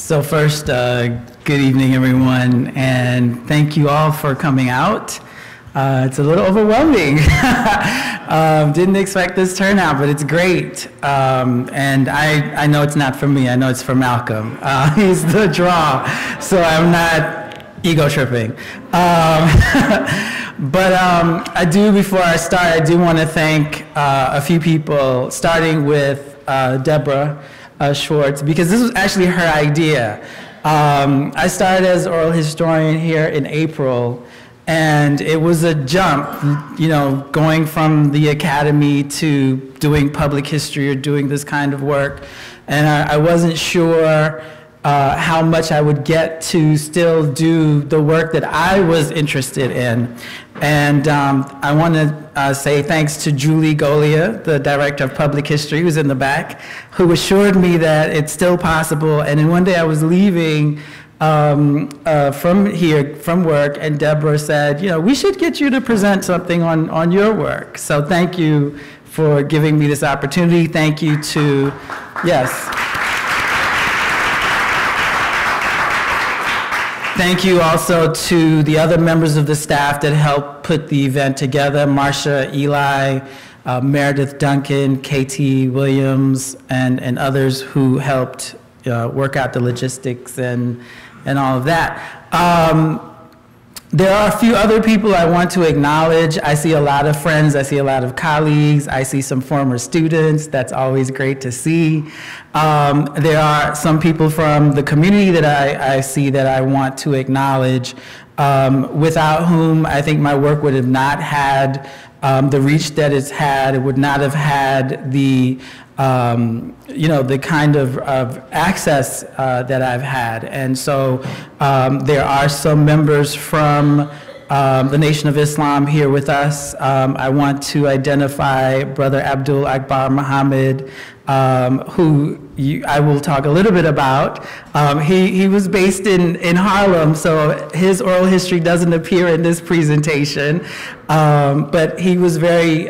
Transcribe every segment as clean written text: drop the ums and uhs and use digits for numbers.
So first, good evening, everyone, and thank you all for coming out. It's a little overwhelming. Didn't expect this turnout, but it's great. And I know it's not for me. I know it's for Malcolm. He's the draw, so I'm not ego tripping. But I do, before I start, I do want to thank a few people, starting with Deborah Schwartz, because this was actually her idea. I started as oral historian here in April, and it was a jump, you know, going from the academy to doing public history or doing this kind of work. And I wasn't sure how much I would get to still do the work that I was interested in. And I want to say thanks to Julie Golia, the director of public history, who's in the back, who assured me that it's still possible. And then one day I was leaving from here, from work, and Deborah said, you know, we should get you to present something on your work. So thank you for giving me this opportunity. Thank you to, yes. Thank you also to the other members of the staff that helped put the event together, Marcia, Eli, Meredith Duncan, KT Williams, and others who helped work out the logistics and all of that. There are a few other people I want to acknowledge. I see a lot of friends, I see a lot of colleagues, I see some former students. That's always great to see. There are some people from the community that I see that I want to acknowledge, without whom I think my work would have not had the reach that it's had. It would not have had the you know, the kind of access that I've had. And so there are some members from the Nation of Islam here with us. I want to identify Brother Abdul Akbar Muhammad, who I will talk a little bit about. He was based in Harlem, so his oral history doesn't appear in this presentation, but he was very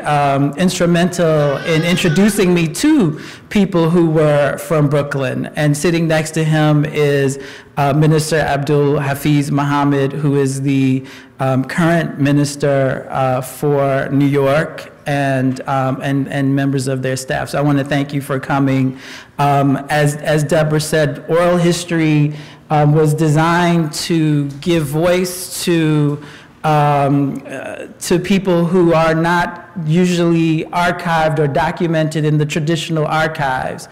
instrumental in introducing me to people who were from Brooklyn. And sitting next to him is Minister Abdul Hafiz Muhammad, who is the current minister for New York, and members of their staff. So I want to thank you for coming. As Deborah said, oral history was designed to give voice to people who are not usually archived or documented in the traditional archives.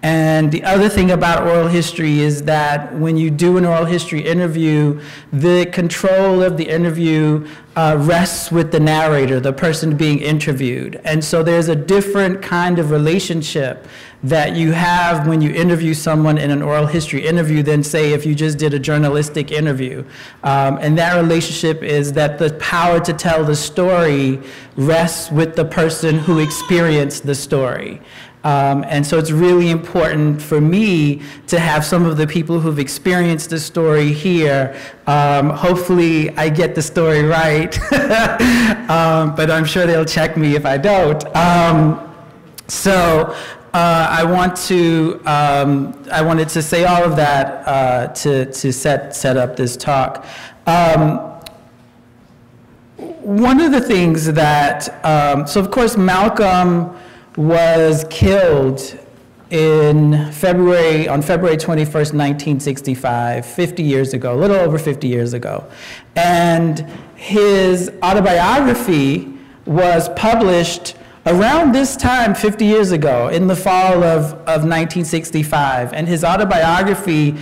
And the other thing about oral history is that when you do an oral history interview, the control of the interview rests with the narrator, the person being interviewed. And so there's a different kind of relationship that you have when you interview someone in an oral history interview than, say, if you just did a journalistic interview. And that relationship is that the power to tell the story rests with the person who experienced the story. And so it's really important for me to have some of the people who've experienced the story here. Hopefully I get the story right, but I'm sure they'll check me if I don't. I wanted to say all of that to set up this talk. One of the things that, so of course Malcolm was killed on February 21st, 1965, 50 years ago, a little over 50 years ago. And his autobiography was published around this time, 50 years ago, in the fall of 1965. And his autobiography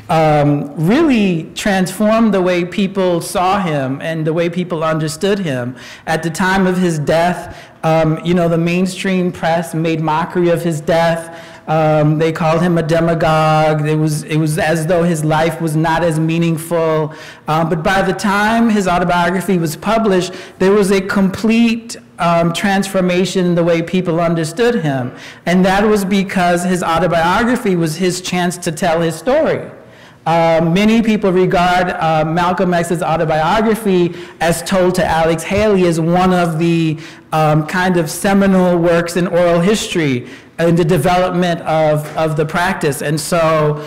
really transformed the way people saw him and the way people understood him. At the time of his death, you know, the mainstream press made mockery of his death. They called him a demagogue. It was as though his life was not as meaningful. But by the time his autobiography was published, there was a complete transformation in the way people understood him. And that was because his autobiography was his chance to tell his story. Many people regard Malcolm X's autobiography, as told to Alex Haley, as one of the kind of seminal works in oral history. in the development of the practice. And so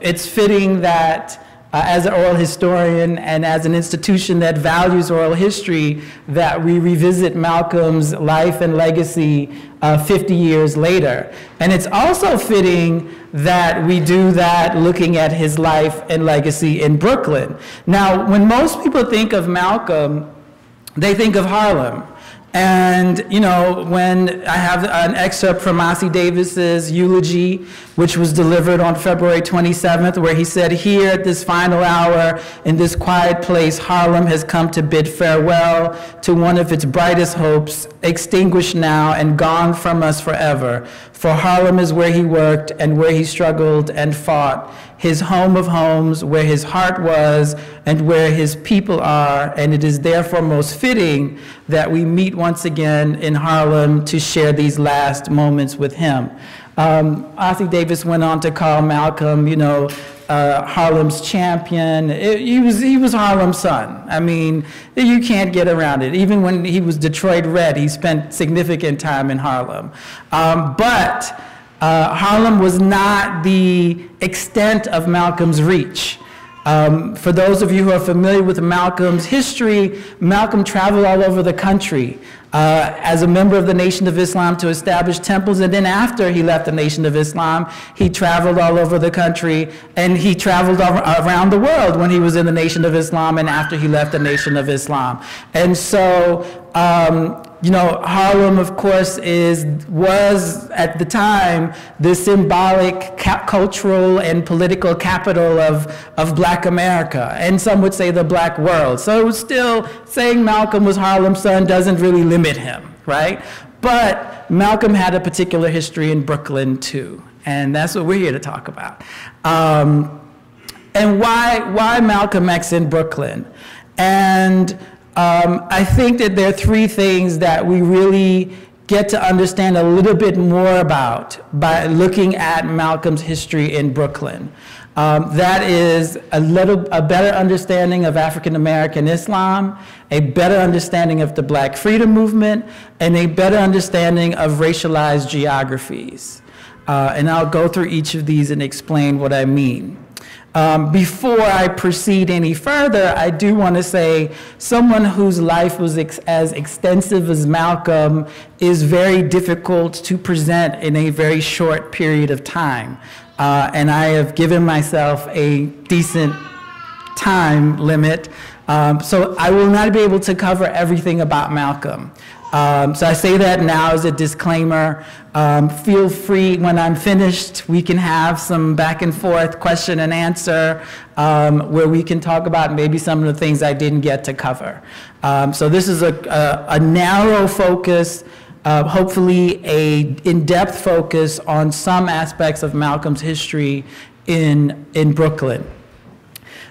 it's fitting that as an oral historian and as an institution that values oral history, that we revisit Malcolm's life and legacy 50 years later. And it's also fitting that we do that looking at his life and legacy in Brooklyn. Now, when most people think of Malcolm, they think of Harlem. And, you know, when I have an excerpt from Ossie Davis's eulogy, which was delivered on February 27th, where he said, "Here at this final hour, in this quiet place, Harlem has come to bid farewell to one of its brightest hopes, extinguished now and gone from us forever. For Harlem is where he worked and where he struggled and fought, his home of homes, where his heart was and where his people are, and it is therefore most fitting that we meet once again in Harlem to share these last moments with him." Ossie Davis went on to call Malcolm, you know, Harlem's champion. He was Harlem's son. I mean, you can't get around it. Even when he was Detroit Red, he spent significant time in Harlem. But Harlem was not the extent of Malcolm's reach. For those of you who are familiar with Malcolm's history, Malcolm traveled all over the country as a member of the Nation of Islam to establish temples, and then after he left the Nation of Islam, he traveled all over the country, and he traveled around the world when he was in the Nation of Islam and after he left the Nation of Islam. And so, you know, Harlem, of course, was at the time the symbolic cultural and political capital of Black America, and some would say the Black world. So it was still saying Malcolm was Harlem's son doesn't really limit him, right? But Malcolm had a particular history in Brooklyn too, and that's what we're here to talk about. And why Malcolm X in Brooklyn? And I think that there are three things that we really get to understand a little bit more about by looking at Malcolm's history in Brooklyn. That is a better understanding of African American Islam, a better understanding of the Black freedom movement, and a better understanding of racialized geographies. And I'll go through each of these and explain what I mean. Before I proceed any further, I do want to say someone whose life was as extensive as Malcolm is very difficult to present in a very short period of time. And I have given myself a decent time limit, so I will not be able to cover everything about Malcolm. So I say that now as a disclaimer. Feel free, when I'm finished, we can have some back and forth question and answer where we can talk about maybe some of the things I didn't get to cover. So this is a narrow focus, hopefully a in-depth focus on some aspects of Malcolm's history in Brooklyn.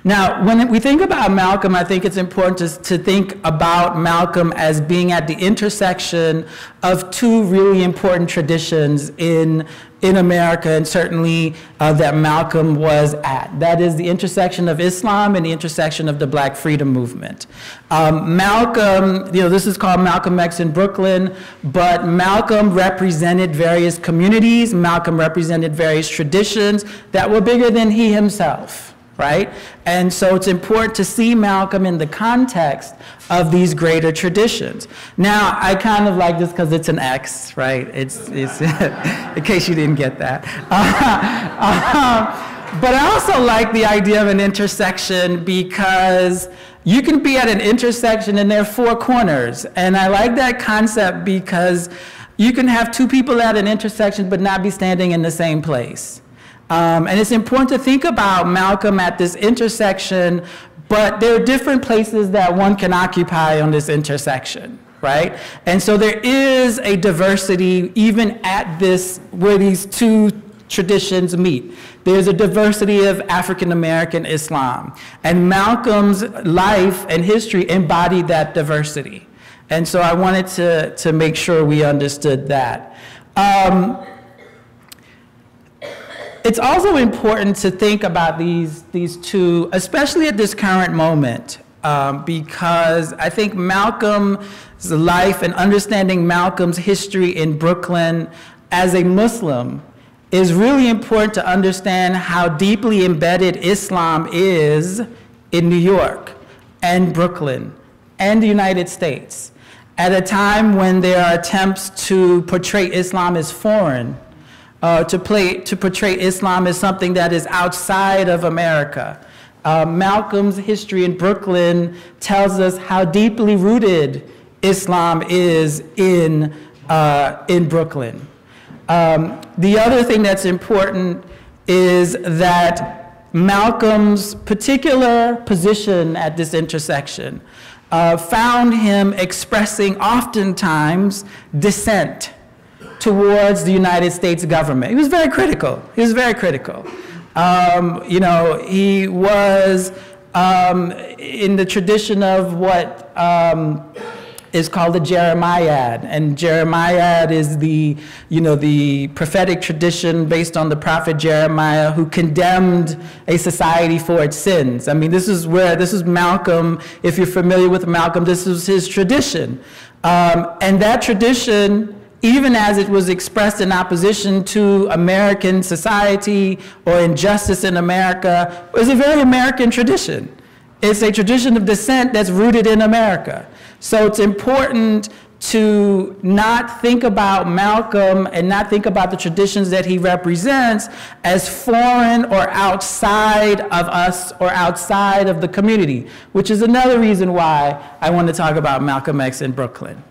Now, when we think about Malcolm, I think it's important to think about Malcolm as being at the intersection of two really important traditions in America, and certainly that Malcolm was at. That is the intersection of Islam and the intersection of the Black freedom movement. Malcolm, you know, this is called Malcolm X in Brooklyn, but Malcolm represented various communities. Malcolm represented various traditions that were bigger than he himself. Right? And so it's important to see Malcolm in the context of these greater traditions. Now, I kind of like this because it's an X, right? It's in case you didn't get that. But I also like the idea of an intersection because you can be at an intersection and there are four corners. And I like that concept because you can have two people at an intersection but not be standing in the same place. And it's important to think about Malcolm at this intersection, but there are different places that one can occupy on this intersection, right? And so there is a diversity even at this, where these two traditions meet. There's a diversity of African American Islam, and Malcolm's life and history embodied that diversity. And so I wanted to make sure we understood that. It's also important to think about these two, especially at this current moment, because I think Malcolm's life and understanding Malcolm's history in Brooklyn as a Muslim, it's really important to understand how deeply embedded Islam is in New York and Brooklyn and the United States. At a time when there are attempts to portray Islam as foreign, to portray Islam as something that is outside of America. Malcolm's history in Brooklyn tells us how deeply rooted Islam is in Brooklyn. The other thing that's important is that Malcolm's particular position at this intersection found him expressing oftentimes dissent towards the United States government. He was very critical. He was very critical. You know, he was in the tradition of what is called the Jeremiad, and Jeremiad is the, you know, the prophetic tradition based on the prophet Jeremiah, who condemned a society for its sins. I mean, this is Malcolm. If you're familiar with Malcolm, this was his tradition, and that tradition, even as it was expressed in opposition to American society or injustice in America, was a very American tradition. It's a tradition of dissent that's rooted in America. So it's important to not think about Malcolm and not think about the traditions that he represents as foreign or outside of us or outside of the community, which is another reason why I want to talk about Malcolm X in Brooklyn.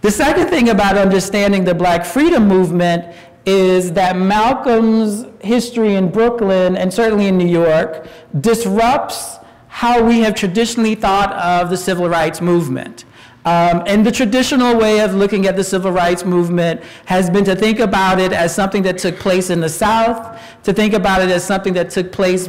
The second thing about understanding the Black freedom movement is that Malcolm's history in Brooklyn, and certainly in New York, disrupts how we have traditionally thought of the civil rights movement. And the traditional way of looking at the civil rights movement has been to think about it as something that took place in the South, to think about it as something that took place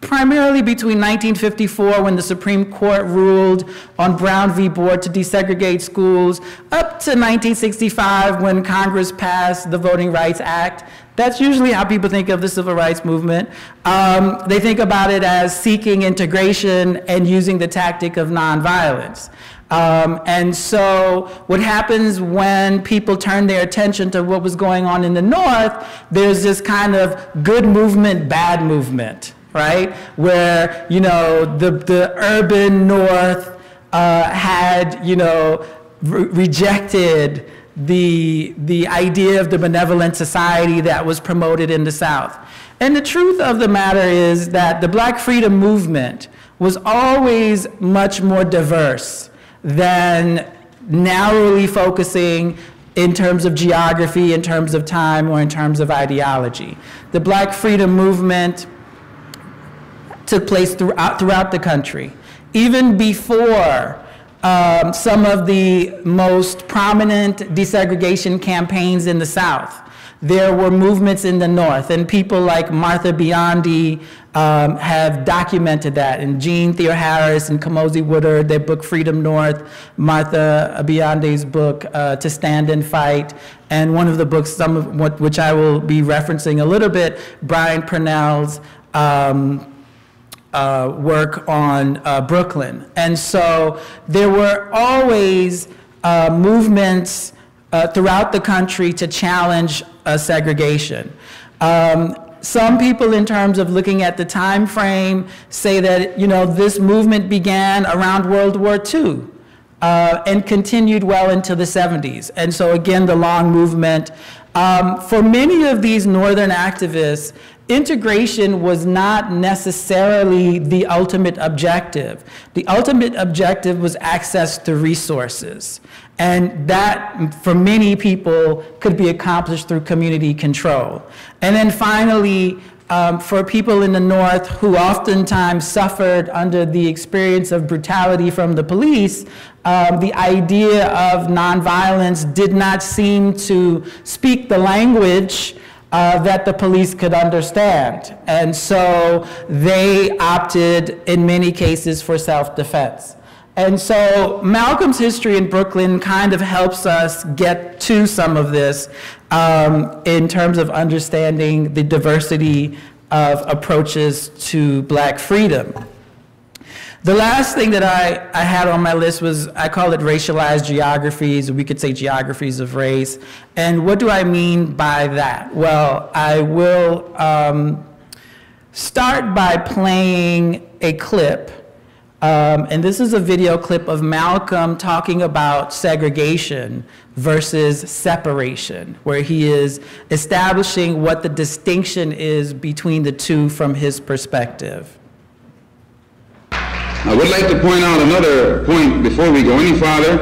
primarily between 1954, when the Supreme Court ruled on Brown v. Board to desegregate schools, up to 1965, when Congress passed the Voting Rights Act. That's usually how people think of the civil rights movement. They think about it as seeking integration and using the tactic of nonviolence. And so what happens when people turn their attention to what was going on in the North, there's this kind of good movement, bad movement, right? Where, you know, the urban North had, you know, rejected the idea of the benevolent society that was promoted in the South. And the truth of the matter is that the Black freedom movement was always much more diverse than narrowly focusing in terms of geography, in terms of time, or in terms of ideology. The Black freedom movement took place throughout the country. Even before some of the most prominent desegregation campaigns in the South, there were movements in the North, and people like Martha Biondi have documented that. And Jean Theoharis and Kamosi Woodard, their book Freedom North, Martha Biondi's book To Stand and Fight, and one of the books, some of which I will be referencing a little bit, Brian Purnell's work on Brooklyn. And so there were always movements throughout the country to challenge segregation. Some people, in terms of looking at the time frame, say that, you know, this movement began around World War II and continued well into the 70s. And so again, the long movement. For many of these Northern activists, integration was not necessarily the ultimate objective. The ultimate objective was access to resources. And that, for many people, could be accomplished through community control. And then finally, for people in the North who oftentimes suffered under the experience of brutality from the police, the idea of nonviolence did not seem to speak the language that the police could understand. And so they opted, in many cases, for self-defense. And so Malcolm's history in Brooklyn kind of helps us get to some of this in terms of understanding the diversity of approaches to Black freedom. The last thing that I had on my list was, I call it racialized geographies, or we could say geographies of race. And what do I mean by that? Well, I will start by playing a clip. And this is a video clip of Malcolm talking about segregation versus separation, where he is establishing what the distinction is between the two from his perspective. I would like to point out another point before we go any farther.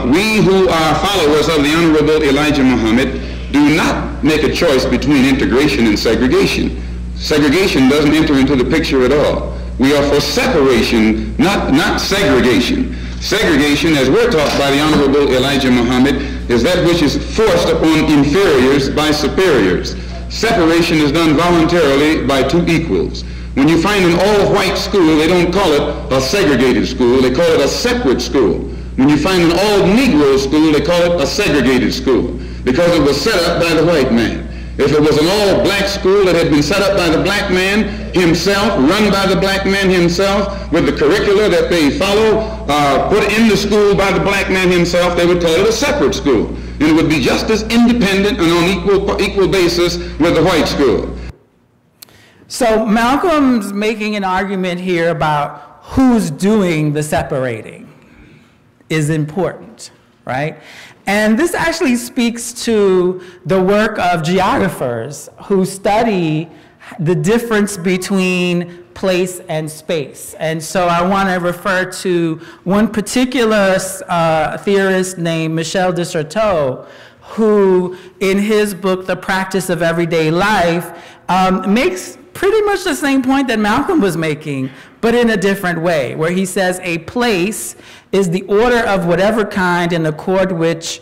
We who are followers of the Honorable Elijah Muhammad do not make a choice between integration and segregation. Segregation doesn't enter into the picture at all. We are for separation, not segregation. Segregation, as we're taught by the Honorable Elijah Muhammad, is that which is forced upon inferiors by superiors. Separation is done voluntarily by two equals. When you find an all-white school, they don't call it a segregated school, they call it a separate school. When you find an all-Negro school, they call it a segregated school, because it was set up by the white man. If it was an all-black school that had been set up by the black man himself, run by the black man himself, with the curricula that they follow, put in the school by the black man himself, they would call it a separate school. And it would be just as independent and on equal basis with the white school. So Malcolm's making an argument here about who's doing the separating is important, right? And this actually speaks to the work of geographers who study the difference between place and space. And so I want to refer to one particular theorist named Michel de Certeau, who in his book, The Practice of Everyday Life, makes pretty much the same point that Malcolm was making, but in a different way, where he says a place is the order of whatever kind in accord with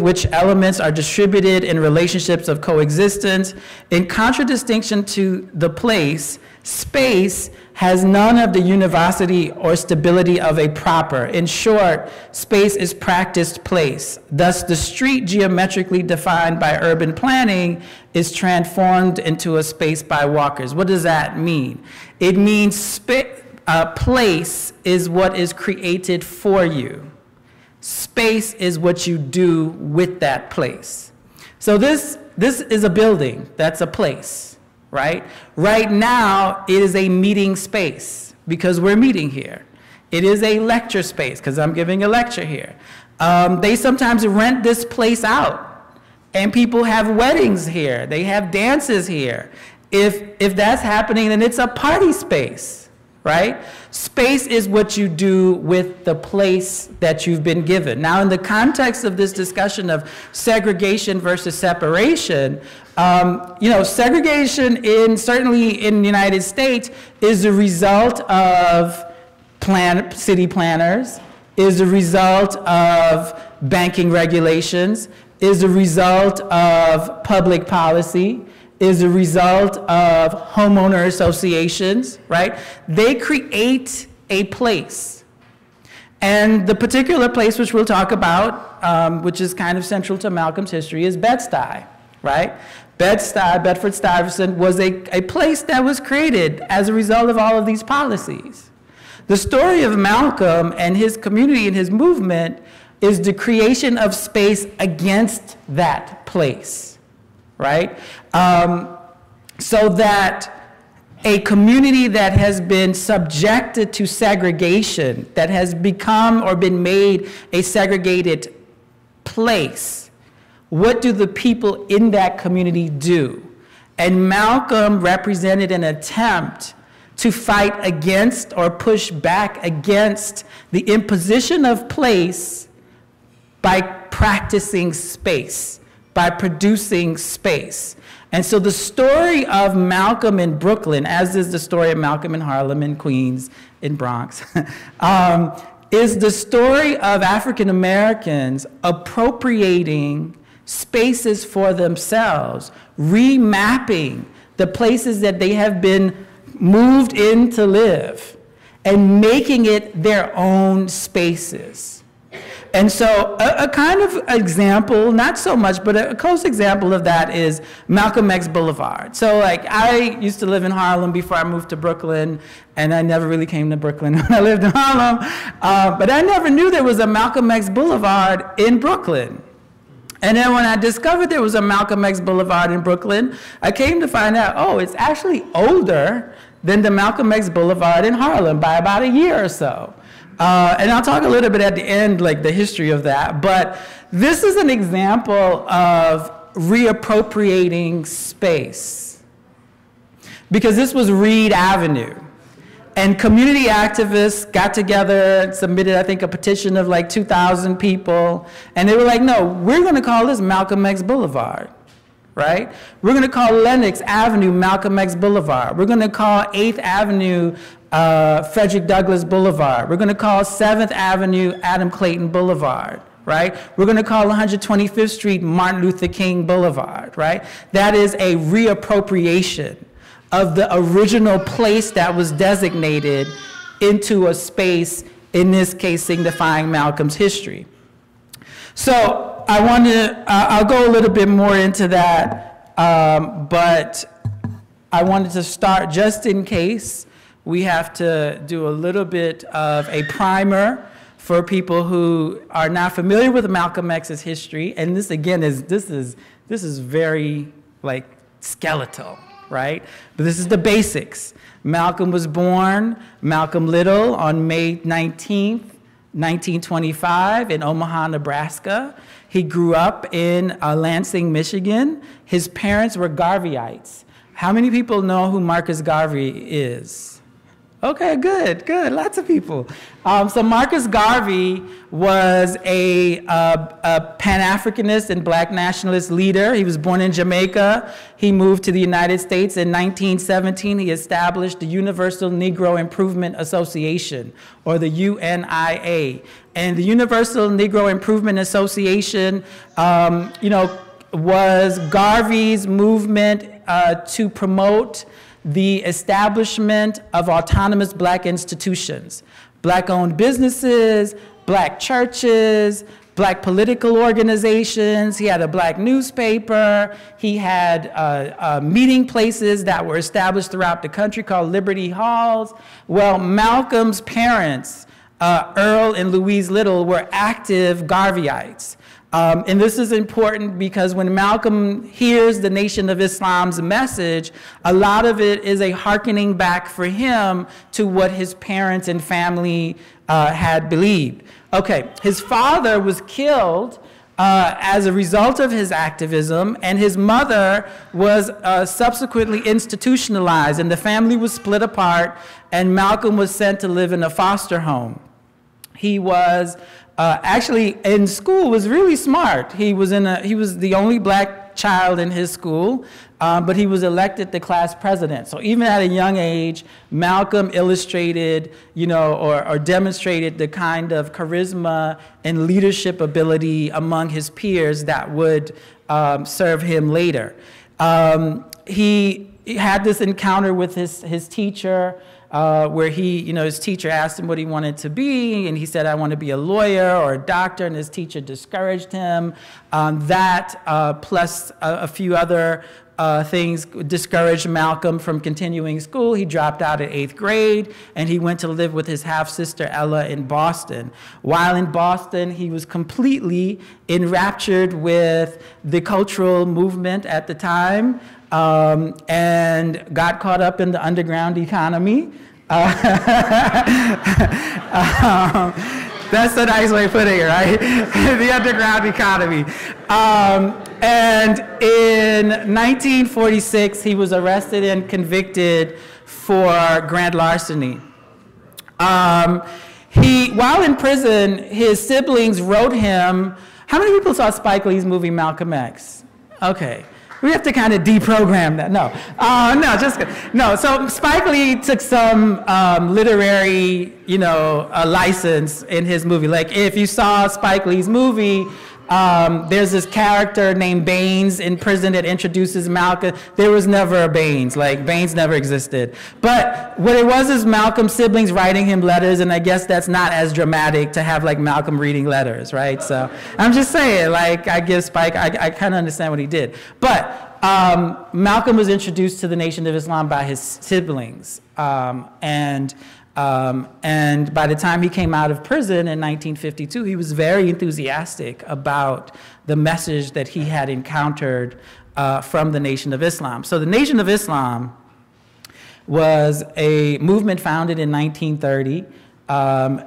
which elements are distributed in relationships of coexistence. In contradistinction to the place, space has none of the univocity or stability of a proper. In short, space is practiced place. Thus, the street geometrically defined by urban planning is transformed into a space by walkers. What does that mean? It means place is what is created for you. Space is what you do with that place. So this is a building, that's a place, right? Right now, it is a meeting space because we're meeting here. It is a lecture space because I'm giving a lecture here. They sometimes rent this place out and people have weddings here. They have dances here. If that's happening, then it's a party space. Right? Space is what you do with the place that you've been given. Now, in the context of this discussion of segregation versus separation, segregation certainly in the United States is the result of city planners, is the result of banking regulations, is the result of public policy, is a result of homeowner associations, right? They create a place. And the particular place which we'll talk about, which is kind of central to Malcolm's history, is Bed-Stuy, right? Bed-Stuy, Bedford-Stuyvesant, was a place that was created as a result of all of these policies. The story of Malcolm and his community and his movement is the creation of space against that place. Right? So that a community that has been subjected to segregation, that has become or been made a segregated place, what do the people in that community do? And Malcolm represented an attempt to fight against or push back against the imposition of place by practicing space, by producing space. And so the story of Malcolm in Brooklyn, as is the story of Malcolm in Harlem, in Queens, in Bronx, is the story of African Americans appropriating spaces for themselves, remapping the places that they have been moved in to live, and making it their own spaces. And so a kind of example, not so much, but a close example of that is Malcolm X Boulevard. So like I used to live in Harlem before I moved to Brooklyn, and I never really came to Brooklyn when I lived in Harlem, but I never knew there was a Malcolm X Boulevard in Brooklyn. And then when I discovered there was a Malcolm X Boulevard in Brooklyn, I came to find out, oh, it's actually older than the Malcolm X Boulevard in Harlem by about a year or so. And I'll talk a little bit at the end, like the history of that. But this is an example of reappropriating space. Because this was Reed Avenue. And community activists got together and submitted, I think, a petition of like 2,000 people. And they were like, no, we're going to call this Malcolm X Boulevard. Right? We're going to call Lenox Avenue Malcolm X Boulevard. We're going to call 8th Avenue Frederick Douglass Boulevard. We're going to call 7th Avenue Adam Clayton Boulevard. Right? We're going to call 125th Street Martin Luther King Boulevard. Right? That is a reappropriation of the original place that was designated into a space, in this case signifying Malcolm's history. So I'll go a little bit more into that, but I wanted to start, just in case, we have to do a little bit of a primer for people who are not familiar with Malcolm X's history. And this, again, this is very, like, skeletal, right? But this is the basics. Malcolm was born, Malcolm Little, on May 19th, 1925 in Omaha, Nebraska. He grew up in Lansing, Michigan. His parents were Garveyites. How many people know who Marcus Garvey is? Okay, good, lots of people. So Marcus Garvey was a Pan-Africanist and black nationalist leader. He was born in Jamaica. He moved to the United States in 1917. He established the Universal Negro Improvement Association, or the UNIA. And the Universal Negro Improvement Association, was Garvey's movement to promote the establishment of autonomous black institutions, black-owned businesses, black churches, black political organizations. He had a black newspaper. He had meeting places that were established throughout the country called Liberty Halls. Well, Malcolm's parents, Earl and Louise Little, were active Garveyites. And this is important because when Malcolm hears the Nation of Islam's message, a lot of it is a hearkening back for him to what his parents and family had believed. Okay, his father was killed as a result of his activism, and his mother was subsequently institutionalized, and the family was split apart, and Malcolm was sent to live in a foster home. He was actually in school was really smart. He was the only black child in his school, but he was elected the class president. So even at a young age, Malcolm illustrated, or demonstrated the kind of charisma and leadership ability among his peers that would serve him later. He had this encounter with his teacher, where his teacher asked him what he wanted to be, and he said, I want to be a lawyer or a doctor, and his teacher discouraged him. That, plus a few other things, discouraged Malcolm from continuing school. He dropped out at 8th grade, and he went to live with his half-sister Ella in Boston. While in Boston, he was completely enraptured with the cultural movement at the time, and got caught up in the underground economy. That's a nice way of putting it, right? The underground economy. And in 1946, he was arrested and convicted for grand larceny. While in prison, his siblings wrote him. How many people saw Spike Lee's movie Malcolm X? Okay. We have to kind of deprogram that. No. So Spike Lee took some literary, license in his movie. Like if you saw Spike Lee's movie, There's this character named Baines in prison that introduces Malcolm. There was never a Baines. Like, Baines never existed. But what it was is Malcolm's siblings writing him letters, and I guess that's not as dramatic to have, like, Malcolm reading letters, right? So I'm just saying, like, I give Spike, I kind of understand what he did. But Malcolm was introduced to the Nation of Islam by his siblings. And by the time he came out of prison in 1952, he was very enthusiastic about the message that he had encountered from the Nation of Islam. So the Nation of Islam was a movement founded in 1930.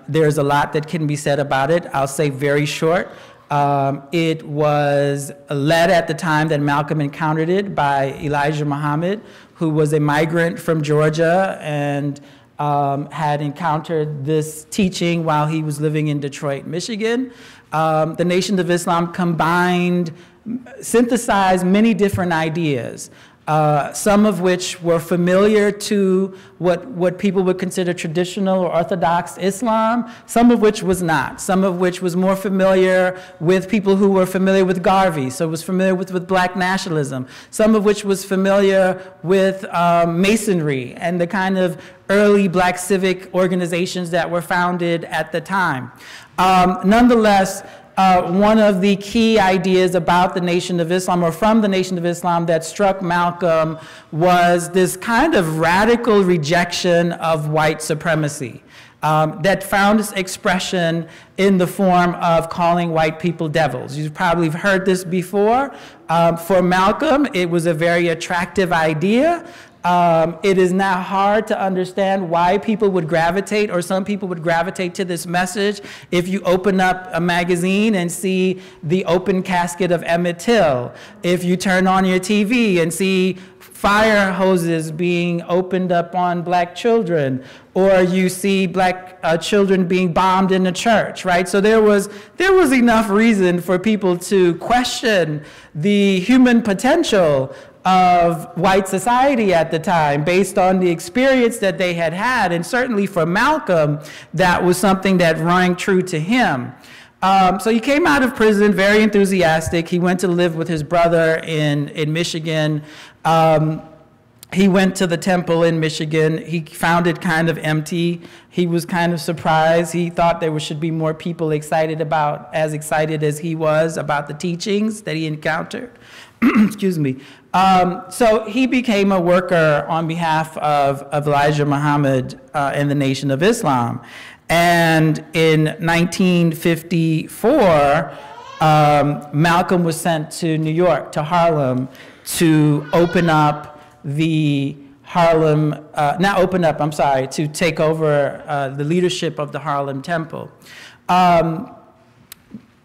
There's a lot that can be said about it. I'll say very short. It was led at the time that Malcolm encountered it by Elijah Muhammad, who was a migrant from Georgia and had encountered this teaching while he was living in Detroit, Michigan. The Nation of Islam synthesized many different ideas, some of which were familiar to what people would consider traditional or orthodox Islam, some of which was not, some of which was more familiar with people who were familiar with Garvey, so was familiar with black nationalism, some of which was familiar with Masonry and the kind of early black civic organizations that were founded at the time. Nonetheless, one of the key ideas about the Nation of Islam, or from the Nation of Islam, that struck Malcolm was this kind of radical rejection of white supremacy that found its expression in the form of calling white people devils. You've probably heard this before. For Malcolm, it was a very attractive idea. It is now hard to understand why people would gravitate, or some people would gravitate to this message if you open up a magazine and see the open casket of Emmett Till, if you turn on your TV and see fire hoses being opened up on black children, or you see black children being bombed in the church, right? So there was enough reason for people to question the human potential of white society at the time based on the experience that they had had. And certainly for Malcolm, that was something that rang true to him. So he came out of prison very enthusiastic. He went to live with his brother in Michigan. He went to the temple in Michigan. He found it kind of empty. He was kind of surprised. He thought there should be more people as excited as he was about the teachings that he encountered. Excuse me. So he became a worker on behalf of Elijah Muhammad and the Nation of Islam. And in 1954, Malcolm was sent to New York, to Harlem, to open up the Harlem, to take over the leadership of the Harlem Temple.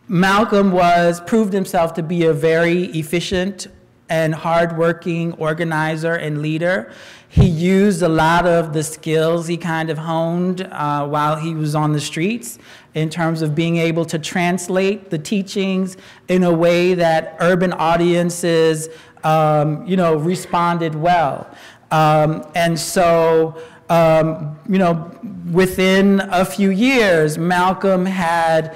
Malcolm proved himself to be a very efficient and hardworking organizer and leader. He used a lot of the skills he kind of honed while he was on the streets in terms of being able to translate the teachings in a way that urban audiences, responded well. And so, within a few years, Malcolm had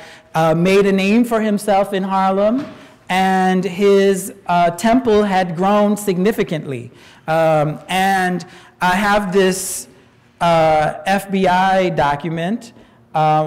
made a name for himself in Harlem, and his temple had grown significantly. And I have this FBI document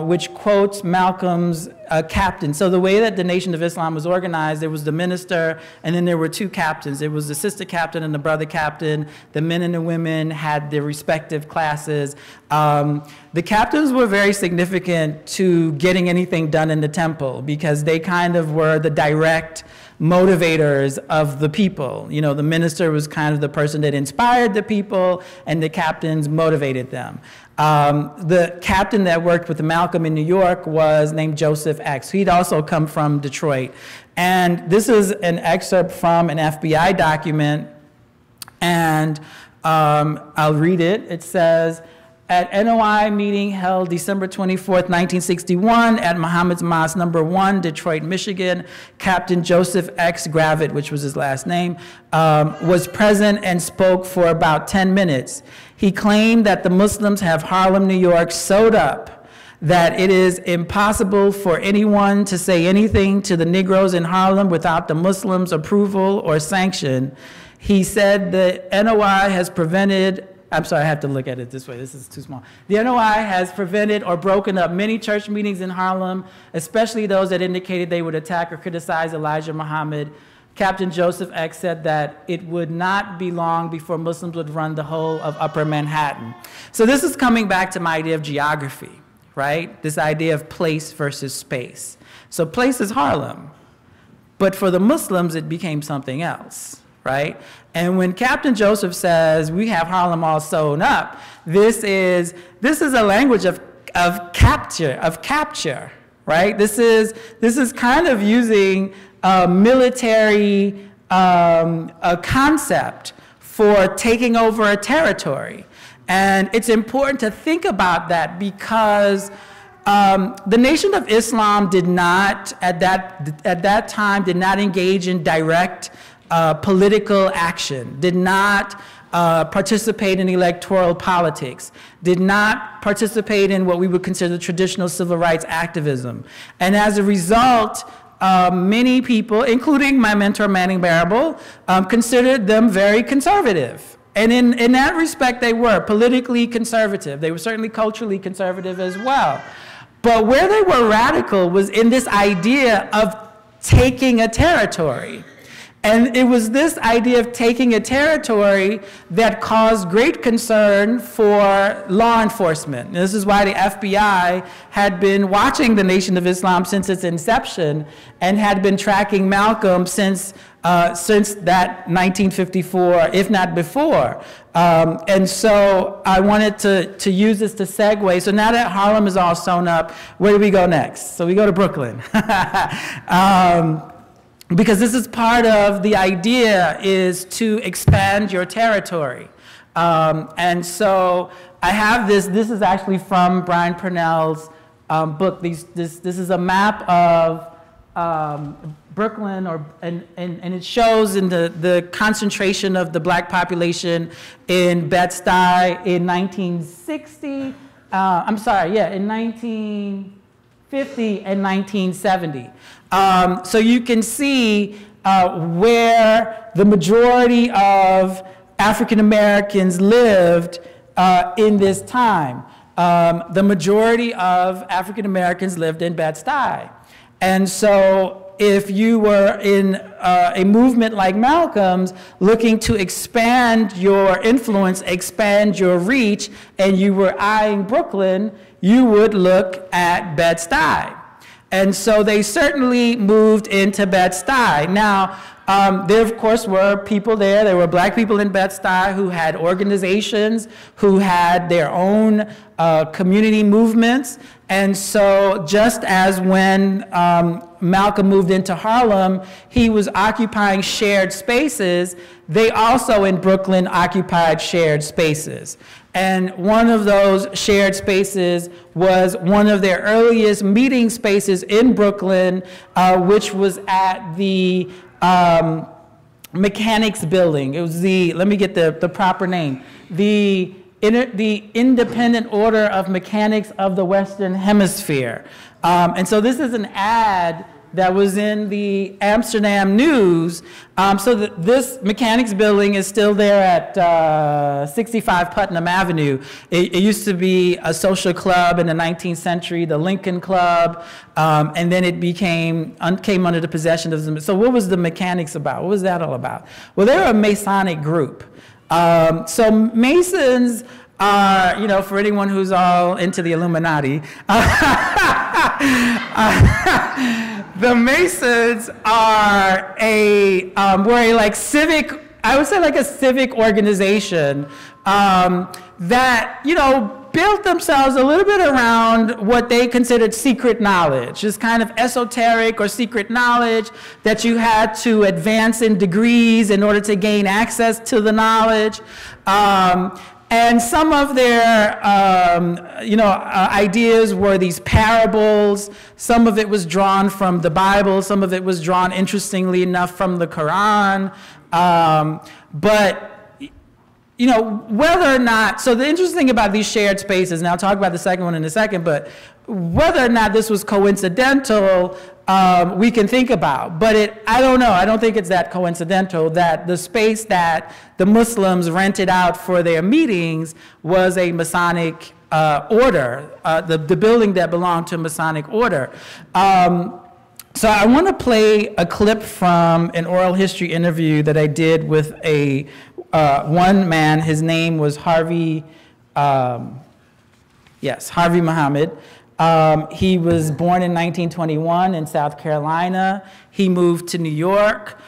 which quotes Malcolm's captain. So the way that the Nation of Islam was organized, there was the minister, and then there were two captains. It was the sister captain and the brother captain. The men and the women had their respective classes. The captains were very significant to getting anything done in the temple because they kind of were the direct motivators of the people. You know, the minister was kind of the person that inspired the people, and the captains motivated them. The captain that worked with Malcolm in New York was named Joseph X. He'd also come from Detroit. And this is an excerpt from an FBI document, and I'll read it. It says, at NOI meeting held December 24th, 1961 at Muhammad's Mosque number 1, Detroit, Michigan, Captain Joseph X. Gravitt, which was his last name, was present and spoke for about 10 minutes. He claimed that the Muslims have Harlem, New York sewed up that it is impossible for anyone to say anything to the Negroes in Harlem without the Muslims' approval or sanction. He said the NOI has prevented, I'm sorry, I have to look at it this way, this is too small. The NOI has prevented or broken up many church meetings in Harlem, especially those that indicated they would attack or criticize Elijah Muhammad. Captain Joseph X said that it would not be long before Muslims would run the whole of Upper Manhattan. So this is coming back to my idea of geography, right? This idea of place versus space. So place is Harlem, but for the Muslims, it became something else, right? And when Captain Joseph says, we have Harlem all sewn up, this is a language of capture, right? This is kind of using a military a concept for taking over a territory. And it's important to think about that because the Nation of Islam did not, at that time, did not engage in direct political action, did not participate in electoral politics, did not participate in what we would consider traditional civil rights activism. And as a result, many people, including my mentor Manning Marable, considered them very conservative. And in that respect, they were politically conservative. They were certainly culturally conservative as well. But where they were radical was in this idea of taking a territory. And it was this idea of taking a territory that caused great concern for law enforcement. And this is why the FBI had been watching the Nation of Islam since its inception and had been tracking Malcolm since that 1954, if not before. And so I wanted to use this to segue. So now that Harlem is all sewn up, where do we go next? So we go to Brooklyn. Because this is part of the idea is to expand your territory. And so I have this is actually from Brian Purnell's book. This is a map of Brooklyn, and it shows in the concentration of the black population in Bed-Stuy in 1960, I'm sorry, yeah, in 1950 and 1970. So you can see where the majority of African Americans lived in this time. The majority of African Americans lived in Bed-Stuy. And so if you were in a movement like Malcolm's looking to expand your influence, expand your reach, and you were eyeing Brooklyn, you would look at Bed-Stuy. And so they certainly moved into Bed-Stuy. Now, there, of course, were people there. There were black people in Bed-Stuy who had organizations, who had their own community movements. And so just as when Malcolm moved into Harlem, he was occupying shared spaces, they also in Brooklyn occupied shared spaces. And one of those shared spaces was one of their earliest meeting spaces in Brooklyn, which was at the Mechanics Building. It was let me get the proper name, the Independent Order of Mechanics of the Western Hemisphere. And so this is an ad that was in the Amsterdam News. So this Mechanics Building is still there at 65 Putnam Avenue. It used to be a social club in the 19th century, the Lincoln Club, and then it came under the possession of the, so what was the Mechanics about? What was that all about? Well, they were a Masonic group. So Masons are, you know, for anyone who's all into the Illuminati, the Masons are were a like civic, I would say like a civic organization that, you know, built themselves a little bit around what they considered secret knowledge, this kind of esoteric or secret knowledge that you had to advance in degrees in order to gain access to the knowledge. And some of their, ideas were these parables. Some of it was drawn from the Bible. Some of it was drawn, interestingly enough, from the Quran. But you know, whether or not, so the interesting thing about these shared spaces, and I'll talk about the second one in a second, but whether or not this was coincidental, we can think about. But I don't know, I don't think it's that coincidental that the space that the Muslims rented out for their meetings was a Masonic order, the building that belonged to a Masonic order. So I want to play a clip from an oral history interview that I did with one man. His name was Harvey Muhammad. He was born in 1921 in South Carolina. He moved to New York.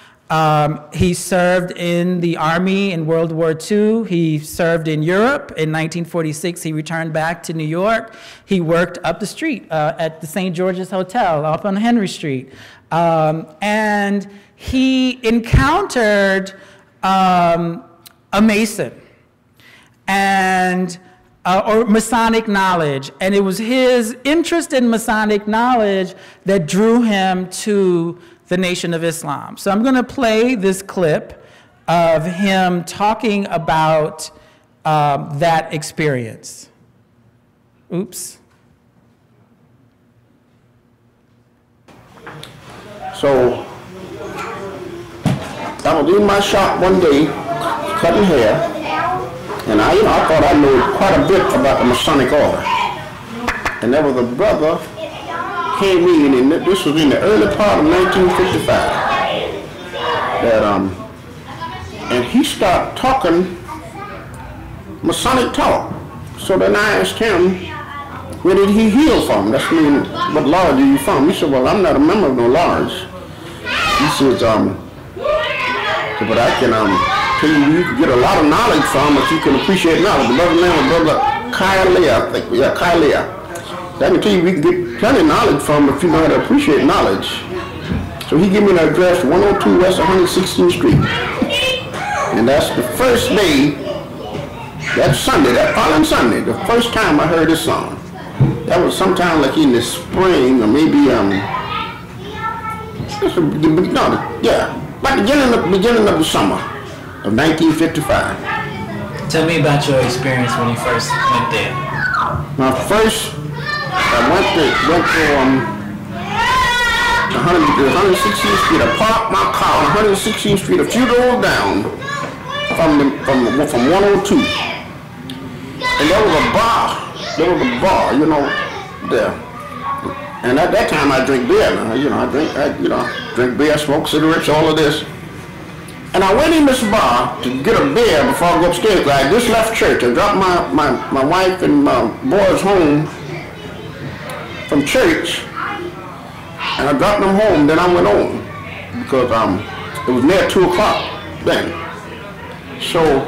He served in the Army in World War II. He served in Europe. In 1946, he returned back to New York. He worked up the street at the St. George's Hotel up on Henry Street. And he encountered a Mason or Masonic knowledge. And it was his interest in Masonic knowledge that drew him to the Nation of Islam. So I'm going to play this clip of him talking about that experience. Oops. So I was in my shop one day cutting hair, and I thought I knew quite a bit about the Masonic order. And there was a brother came in, and this was in the early part of 1955, and he started talking Masonic talk. So then I asked him, where did he hail from? That's mean, what lodge are you from? He said, well, I'm not a member of no lodge. He says, but I can tell you can get a lot of knowledge from if you can appreciate knowledge. The brother's name was Brother Kylea, I think, yeah, Kylea. I can tell you we can get plenty of knowledge from if you know how to appreciate knowledge. So he gave me an address, 102 West 116th Street. And that's the first day, that Sunday, that following Sunday, the first time I heard this song. That was sometime like in the spring, or maybe, like beginning of the summer of 1955. Tell me about your experience when you first went there. I went to 116th Street. I parked my car on 116th Street, a few doors down from 102. And there was a bar, you know, there. And at that time I drink beer. I drink beer, smoke cigarettes, all of this. And I went in this bar to get a beer before I go upstairs. I had just left church. I dropped my wife and my boys home from church, and I dropped them home. Then I went on because it was near 2 o'clock then. So,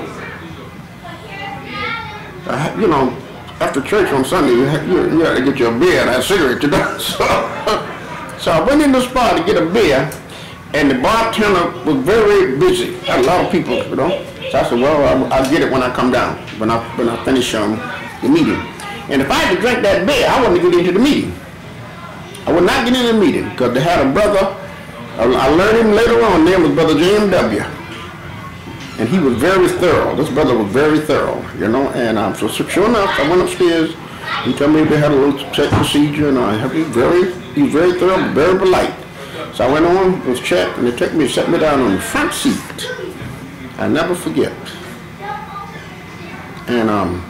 after church on Sunday, you had to get your beer and a cigarette to do. So I went in this bar to get a beer, and the bartender was very busy. Had a lot of people, So I said, well, I'll get it when I come down, when I finish the meeting. And if I had to drink that beer, I wouldn't get into the meeting. I would not get into the meeting because they had a brother. I learned him later on. His name was Brother JMW, and he was very thorough. This brother was very thorough, And so sure enough, I went upstairs. He told me they had a little check procedure, and he was very thorough, very polite. So I went on, was checked, and they took me, set me down on the front seat. I never forget. And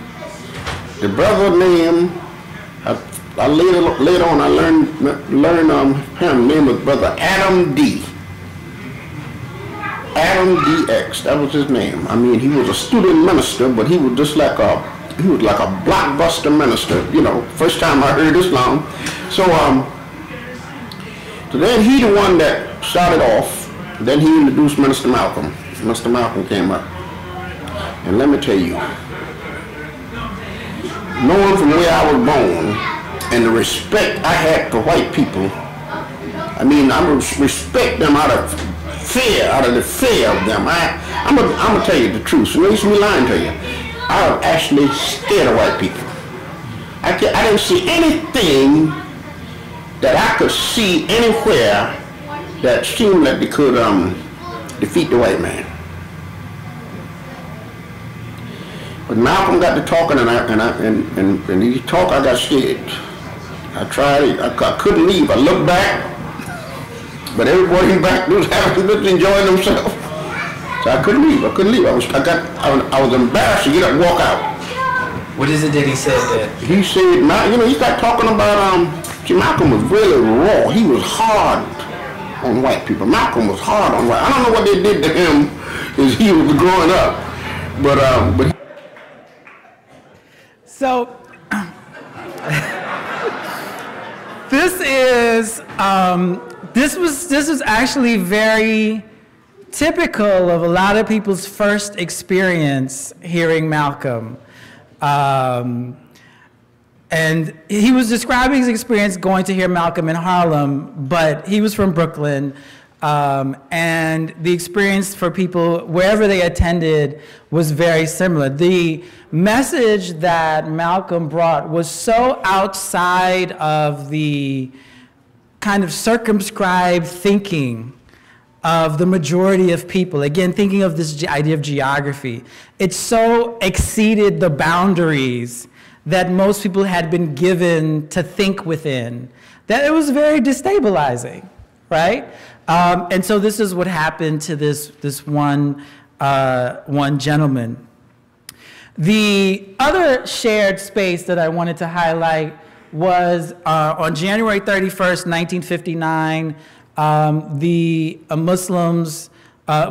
the brother name, I later on I learned him. Name was Brother Adam D. Adam DX. That was his name. I mean, he was a student minister, but he was just like a blockbuster minister. First time I heard Islam. So then he the one that started off. Then he introduced Minister Malcolm. Minister Malcolm came up, and let me tell you. Knowing from where I was born and the respect I had for white people, I respect them out of the fear of them. I'm gonna tell you the truth. So it makes me lying to you. I was actually scared of white people. I didn't see anything that I could see anywhere that seemed like they could defeat the white man. But Malcolm got to talking, and he talked. I got scared. I tried it. I couldn't leave. I looked back, but everybody in back was enjoying themselves. So I couldn't leave. I was embarrassed to get up and walk out. What is it that he said there? He said, you know, he got talking about, see, Malcolm was really raw. He was hard on white people. Malcolm was hard on white. I don't know what they did to him as he was growing up, but so this was actually very typical of a lot of people's first experience hearing Malcolm. And he was describing his experience going to hear Malcolm in Harlem, but he was from Brooklyn, and the experience for people wherever they attended was very similar. The message that Malcolm brought was so outside of the kind of circumscribed thinking of the majority of people. Again, thinking of this idea of geography, it so exceeded the boundaries that most people had been given to think within that it was very destabilizing, right? And so this is what happened to this one gentleman. The other shared space that I wanted to highlight was on January 31st, 1959, the Muslims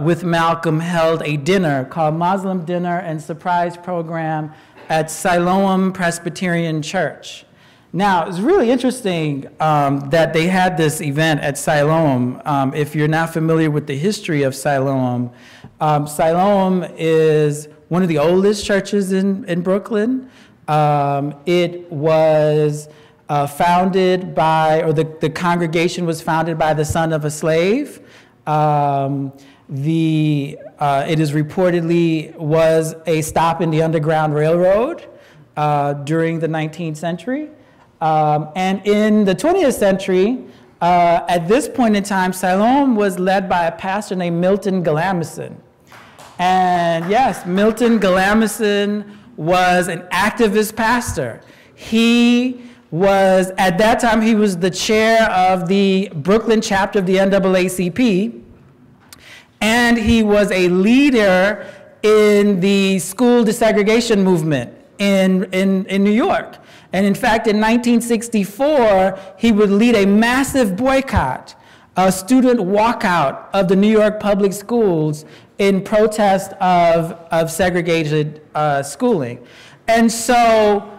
with Malcolm held a dinner called Muslim Dinner and Surprise Program at Siloam Presbyterian Church. Now, it's really interesting that they had this event at Siloam. If you're not familiar with the history of Siloam, Siloam is one of the oldest churches in Brooklyn. It was founded by, or the congregation was founded by the son of a slave. It is reportedly was a stop in the Underground Railroad during the 19th century. And in the 20th century, at this point in time, Siloam was led by a pastor named Milton Galamison. And yes, Milton Galamison was an activist pastor. He was, at that time, he was the chair of the Brooklyn chapter of the NAACP, and he was a leader in the school desegregation movement in New York. And in fact, in 1964, he would lead a massive boycott, a student walkout of the New York public schools in protest of segregated schooling. And so,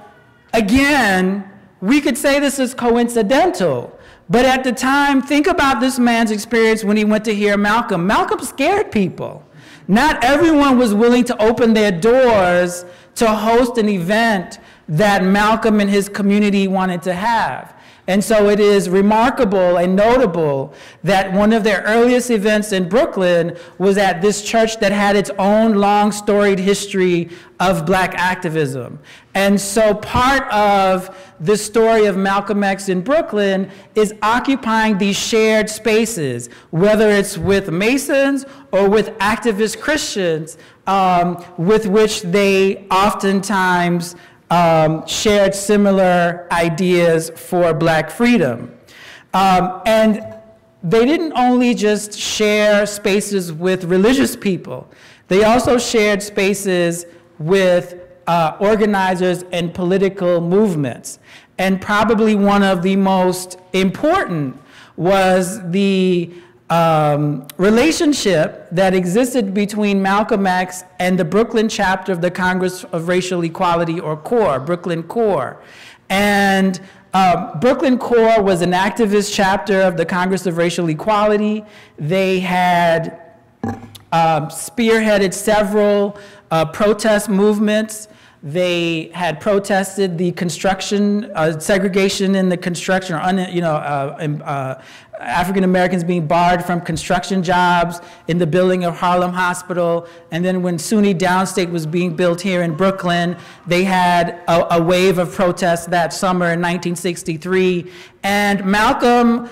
again, we could say this is coincidental, but at the time, think about this man's experience when he went to hear Malcolm. Malcolm scared people. Not everyone was willing to open their doors to host an event that Malcolm and his community wanted to have. And so it is remarkable and notable that one of their earliest events in Brooklyn was at this church that had its own long storied history of black activism. And so part of the story of Malcolm X in Brooklyn is occupying these shared spaces, whether it's with Masons or with activist Christians, with which they oftentimes shared similar ideas for black freedom. And they didn't only just share spaces with religious people, they also shared spaces with organizers and political movements. And probably one of the most important was the relationship that existed between Malcolm X and the Brooklyn chapter of the Congress of Racial Equality, or CORE, Brooklyn CORE. And Brooklyn CORE was an activist chapter of the Congress of Racial Equality. They had spearheaded several protest movements. They had protested the construction, segregation in the construction, or African Americans being barred from construction jobs in the building of Harlem Hospital. And then when SUNY Downstate was being built here in Brooklyn, they had a wave of protests that summer in 1963. And Malcolm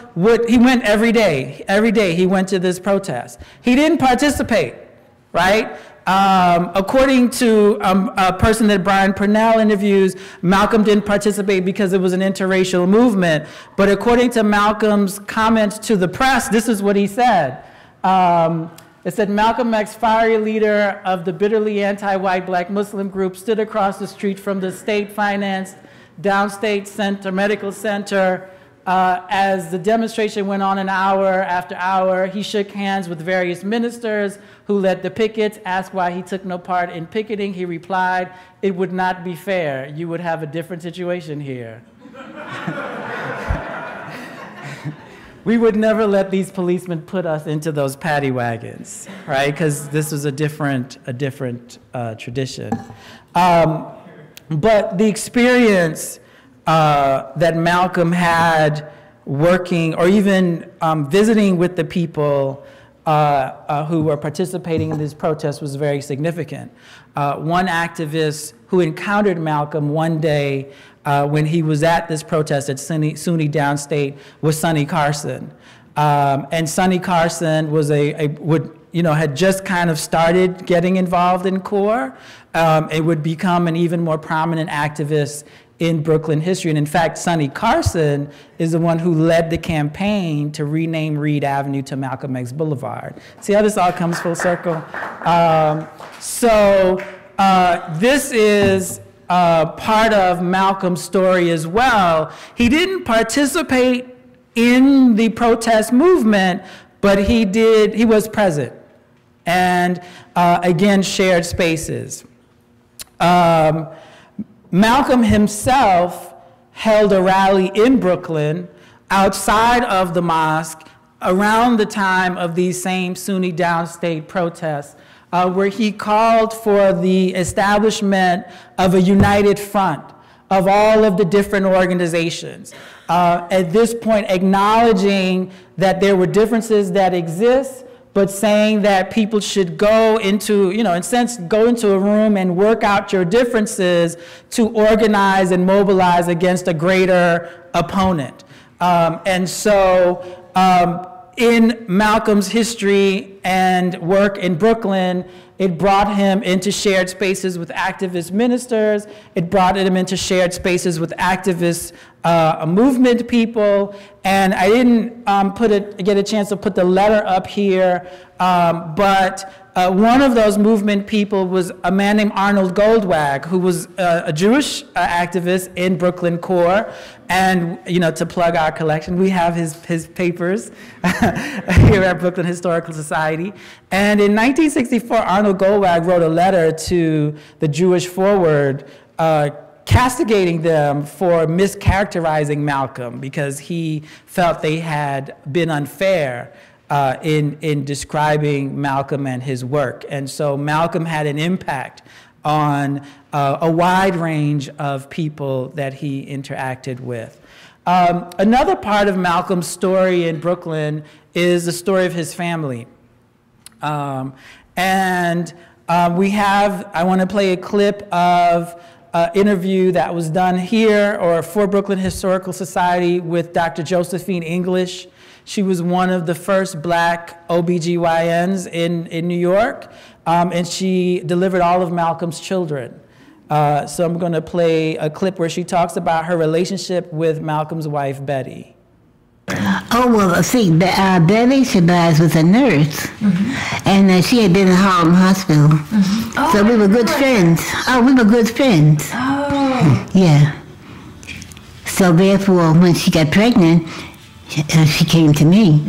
he went every day. Every day he went to this protest. He didn't participate, right? According to a person that Brian Purnell interviews, Malcolm didn't participate because it was an interracial movement. But according to Malcolm's comments to the press, this is what he said. It said, Malcolm X, fiery leader of the bitterly anti-white black Muslim group, stood across the street from the state-financed downstate medical center. As the demonstration went on an hour after hour, he shook hands with various ministers who led the pickets. Asked why he took no part in picketing, he replied, "It would not be fair. You would have a different situation here." We would never let these policemen put us into those paddy wagons, right? Because this was a different tradition. But the experience that Malcolm had working or even visiting with the people who were participating in this protest was very significant. One activist who encountered Malcolm one day when he was at this protest at SUNY Downstate was Sonny Carson. And Sonny Carson was had just kind of started getting involved in CORE and would become an even more prominent activist in Brooklyn history. And in fact, Sonny Carson is the one who led the campaign to rename Reed Avenue to Malcolm X Boulevard. See how this all comes full circle? This is part of Malcolm's story as well. He didn't participate in the protest movement, but he was present and again shared spaces. Malcolm himself held a rally in Brooklyn outside of the mosque around the time of these same SUNY Downstate protests, where he called for the establishment of a united front of all of the different organizations. At this point, acknowledging that there were differences that exist, but saying that people should go into, in a sense, go into a room and work out your differences to organize and mobilize against a greater opponent. In Malcolm's history and work in Brooklyn, it brought him into shared spaces with activist ministers. It brought him into shared spaces with activist movement people. And I didn't get a chance to put the letter up here, but one of those movement people was a man named Arnold Goldwag, who was a Jewish activist in Brooklyn CORE. And to plug our collection, we have his papers here at Brooklyn Historical Society. And in 1964, Arnold Goldwag wrote a letter to the Jewish Forward castigating them for mischaracterizing Malcolm because he felt they had been unfair in describing Malcolm and his work. And so Malcolm had an impact on a wide range of people that he interacted with. Another part of Malcolm's story in Brooklyn is the story of his family. I want to play a clip of an interview that was done here or for Brooklyn Historical Society with Dr. Josephine English. She was one of the first black OBGYNs in New York, and she delivered all of Malcolm's children. So I'm going to play a clip where she talks about her relationship with Malcolm's wife, Betty. Oh, well, see, Betty Shabazz was a nurse, and she had been in Harlem Hospital. Oh, so we were good friends. Oh, we were good friends. Oh. Yeah. So therefore, when she got pregnant, she came to me,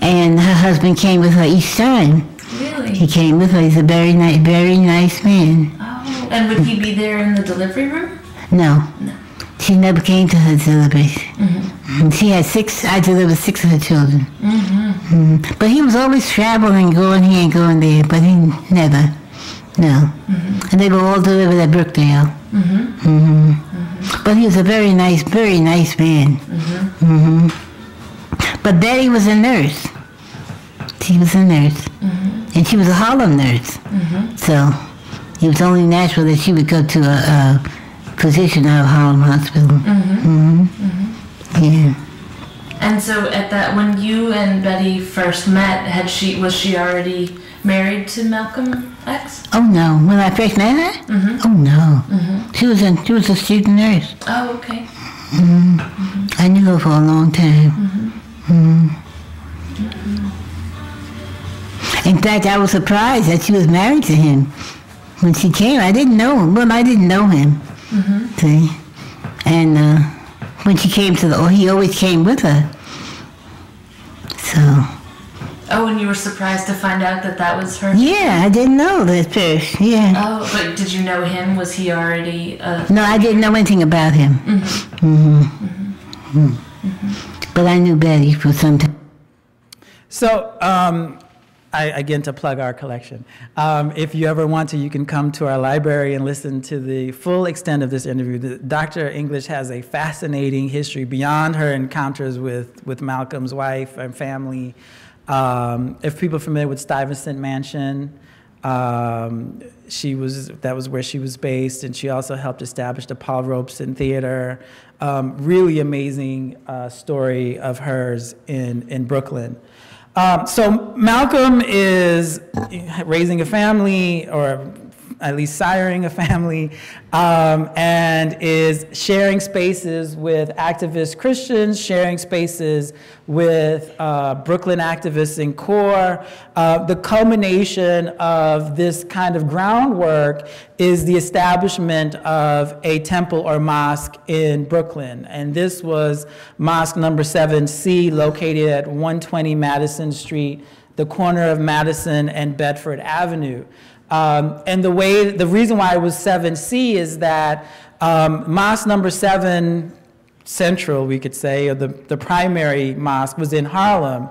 and her husband came with her each time. Really? He came with her. He's a very nice man. Oh, and would he be there in the delivery room? No. No. She never came to her deliveries. She had I delivered 6 of her children. But he was always traveling, going here and going there, but he never, no. And they were all delivered at Brookdale. But he was a very nice man. But Betty was a nurse. She was a nurse. And she was a Harlem nurse. So it was only natural that she would go to a physician out of Harlem Hospital. Yeah. And so when you and Betty first met, was she already married to Malcolm X? Oh no, when I first met her? Oh no. She was a student nurse. Oh, okay. I knew her for a long time. In fact, I was surprised that she was married to him. When she came, I didn't know him. Well, I didn't know him. See? And when she came he always came with her. So. Oh, and you were surprised to find out that was her? Yeah, I didn't know that first. Yeah. Oh, but did you know him? Was he already? No, I didn't know anything about him. But I knew Betty for some time. So, again, to plug our collection, if you ever want to, you can come to our library and listen to the full extent of this interview. Dr. English has a fascinating history beyond her encounters with Malcolm's wife and family. If people are familiar with Stuyvesant Mansion, that was where she was based, and she also helped establish the Paul Robeson Theater. Really amazing story of hers in Brooklyn. So Malcolm is raising a family, or at least siring a family, and is sharing spaces with activist Christians, sharing spaces with Brooklyn activists in CORE. The culmination of this kind of groundwork is the establishment of a temple or mosque in Brooklyn. And this was Mosque number 7C, located at 120 Madison Street, the corner of Madison and Bedford Avenue. And the reason why it was 7C is that Mosque number 7 Central, we could say, or the primary mosque, was in Harlem,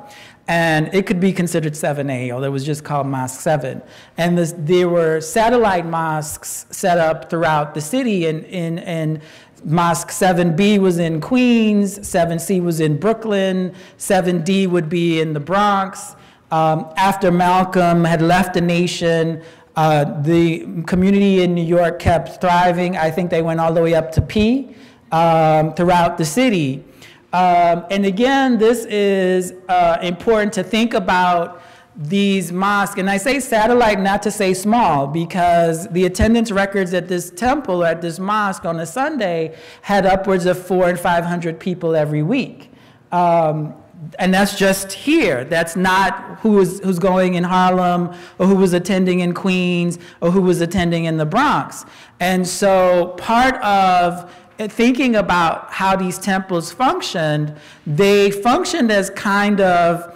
and it could be considered 7A, although it was just called Mosque 7. And there were satellite mosques set up throughout the city, and Mosque 7B was in Queens, 7C was in Brooklyn, 7D would be in the Bronx. After Malcolm had left the nation, the community in New York kept thriving. I think they went all the way up to P throughout the city. And again, this is important to think about these mosques. And I say satellite not to say small, because the attendance records at this temple or at this mosque on a Sunday had upwards of 400 and 500 people every week. And that's just here. That's not who's going in Harlem, or who was attending in Queens, or who was attending in the Bronx. And so part of thinking about how these temples functioned, they functioned as kind of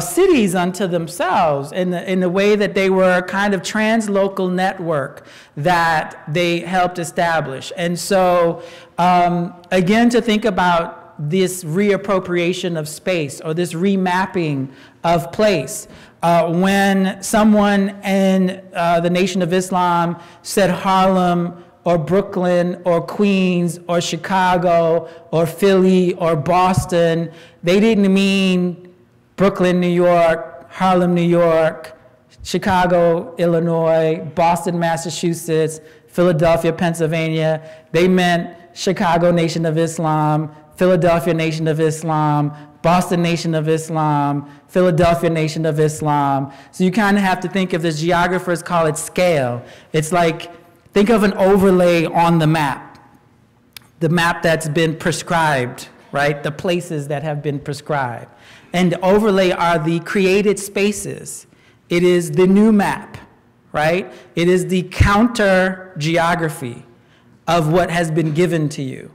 cities unto themselves, in the way that they were a kind of translocal network that they helped establish. And so again, to think about this reappropriation of space, or this remapping of place. When someone in the Nation of Islam said Harlem, or Brooklyn, or Queens, or Chicago, or Philly, or Boston, they didn't mean Brooklyn, New York, Harlem, New York, Chicago, Illinois, Boston, Massachusetts, Philadelphia, Pennsylvania. They meant Chicago Nation of Islam, Philadelphia Nation of Islam, Boston Nation of Islam, Philadelphia Nation of Islam. So you kind of have to think of this, geographers call it scale. It's like, think of an overlay on the map that's been prescribed, right? The places that have been prescribed. And the overlay are the created spaces. It is the new map, right? It is the counter geography of what has been given to you.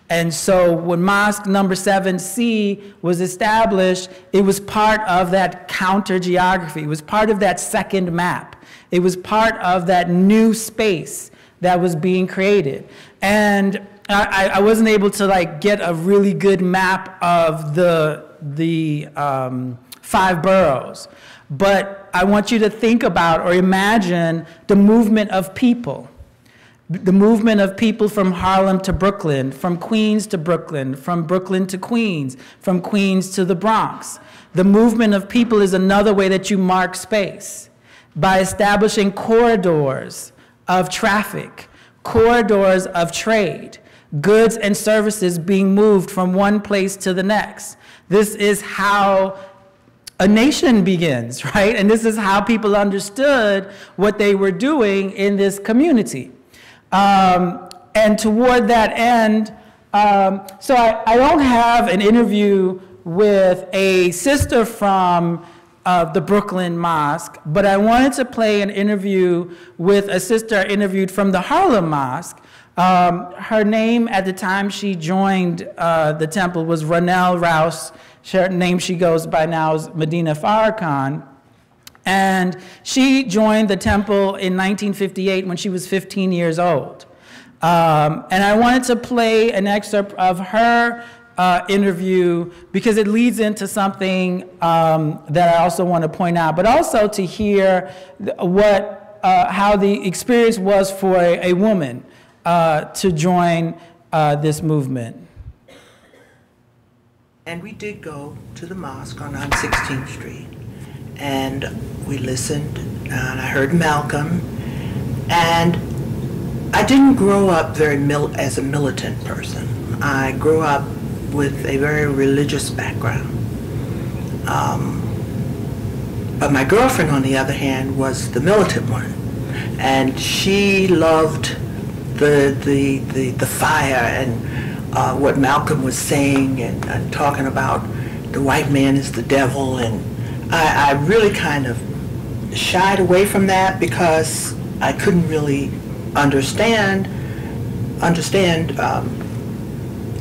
And so when Mosque number 7C was established, it was part of that counter geography. It was part of that second map. It was part of that new space that was being created. And I wasn't able to get a really good map of the 5 boroughs, but I want you to think about or imagine the movement of people. The movement of people from Harlem to Brooklyn, from Queens to Brooklyn, from Brooklyn to Queens, from Queens to the Bronx. The movement of people is another way that you mark space, by establishing corridors of traffic, corridors of trade, goods and services being moved from one place to the next. This is how a nation begins, right? And this is how people understood what they were doing in this community. And toward that end, so I don't have an interview with a sister from the Brooklyn Mosque, but I wanted to play an interview with a sister I interviewed from the Harlem Mosque. Her name at the time she joined the temple was Ronell Rouse. Her name she goes by now is Medina Farrakhan. And she joined the temple in 1958 when she was 15 years old. And I wanted to play an excerpt of her interview because it leads into something that I also want to point out, but also to hear how the experience was for a woman to join this movement. And we did go to the mosque on 16th Street, and we listened, and I heard Malcolm, and I didn't grow up as a militant person. I grew up with a very religious background. But my girlfriend, on the other hand, was the militant one, and she loved the fire and what Malcolm was saying and talking about the white man is the devil, and I really kind of shied away from that because I couldn't really understand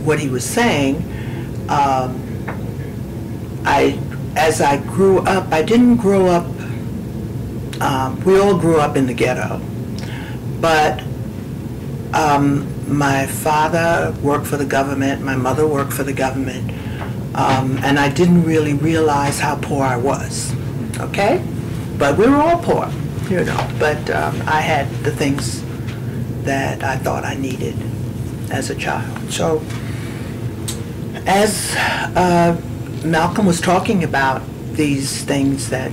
what he was saying. As I grew up, I didn't grow up, we all grew up in the ghetto, but my father worked for the government, my mother worked for the government, and I didn't really realize how poor I was, okay? But we were all poor, you know, but I had the things that I thought I needed as a child. So as Malcolm was talking about these things that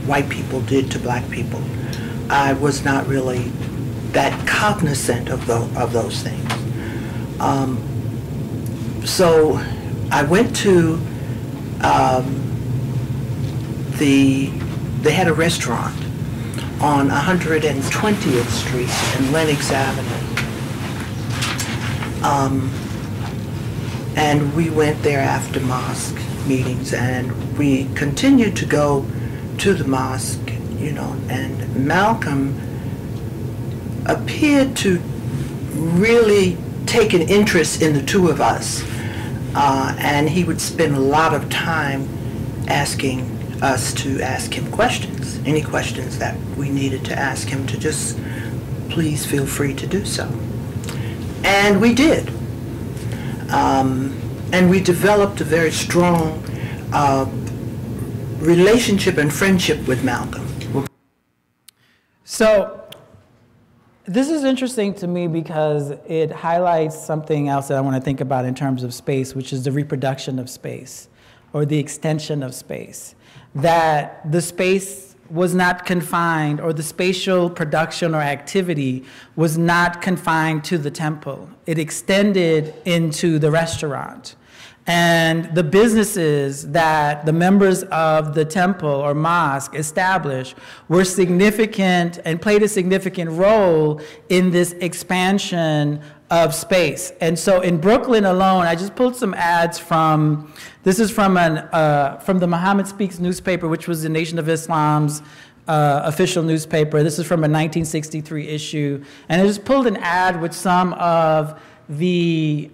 white people did to black people, I was not really that cognizant of those things. So I went to they had a restaurant on 120th Street and Lenox Avenue. And we went there after mosque meetings, and we continued to go to the mosque, you know, and Malcolm appeared to really take an interest in the two of us, and he would spend a lot of time asking us to ask him questions, any questions that we needed to ask him, to just please feel free to do so. And we did. And we developed a very strong relationship and friendship with Malcolm. So this is interesting to me because it highlights something else that I want to think about in terms of space, which is the reproduction of space or the extension of space. That the space was not confined, or the spatial production or activity was not confined to the temple. It extended into the restaurant. And the businesses that the members of the temple or mosque established were significant and played a significant role in this expansion of space. And so in Brooklyn alone, I just pulled some ads from, this is from the Muhammad Speaks newspaper, which was the Nation of Islam's official newspaper. This is from a 1963 issue. And I just pulled an ad with some of the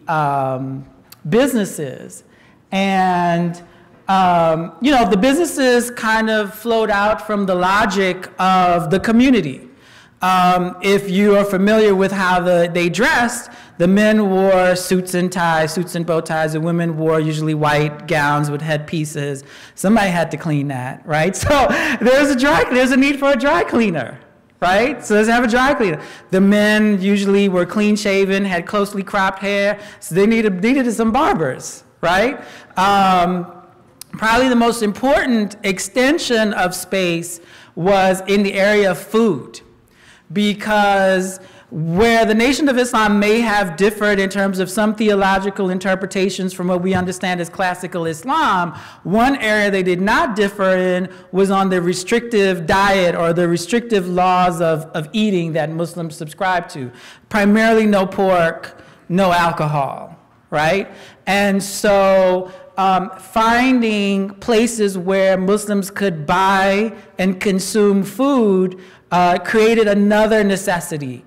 businesses. And, you know, the businesses kind of flowed out from the logic of the community. If you are familiar with how they dressed, the men wore suits and ties, suits and bow ties. The women wore usually white gowns with headpieces. Somebody had to clean that, right? So there's a need for a dry cleaner, right? So let's have a dry cleaner. The men usually were clean shaven, had closely cropped hair, so they needed some barbers, right? Probably the most important extension of space was in the area of food, because Where the Nation of Islam may have differed in terms of some theological interpretations from what we understand as classical Islam, one area they did not differ in was on the restrictive diet or the restrictive laws of eating that Muslims subscribe to. Primarily no pork, no alcohol, right? And so finding places where Muslims could buy and consume food created another necessity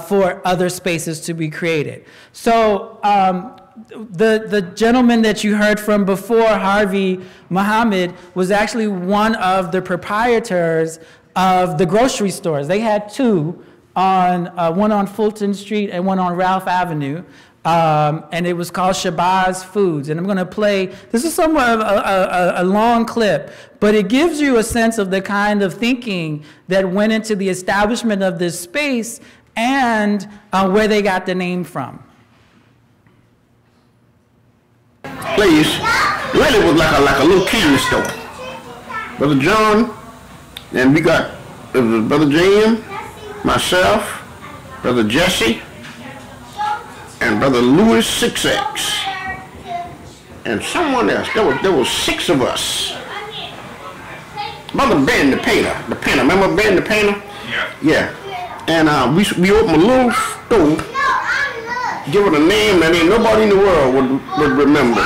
for other spaces to be created. So the gentleman that you heard from before, Harvey Muhammad, was actually one of the proprietors of the grocery stores. They had two, one on Fulton Street and one on Ralph Avenue. And it was called Shabazz Foods. And I'm going to play, this is somewhat of a long clip, but it gives you a sense of the kind of thinking that went into the establishment of this space and where they got the name from. Place really was like a little catering store. Brother John, and we got Brother Jan, myself, Brother Jesse, and Brother Louis 6X, and someone else. There was 6 of us. Brother Ben the painter, remember Ben the painter? Yeah. And we opened a little store, give it a name that ain't nobody in the world would remember.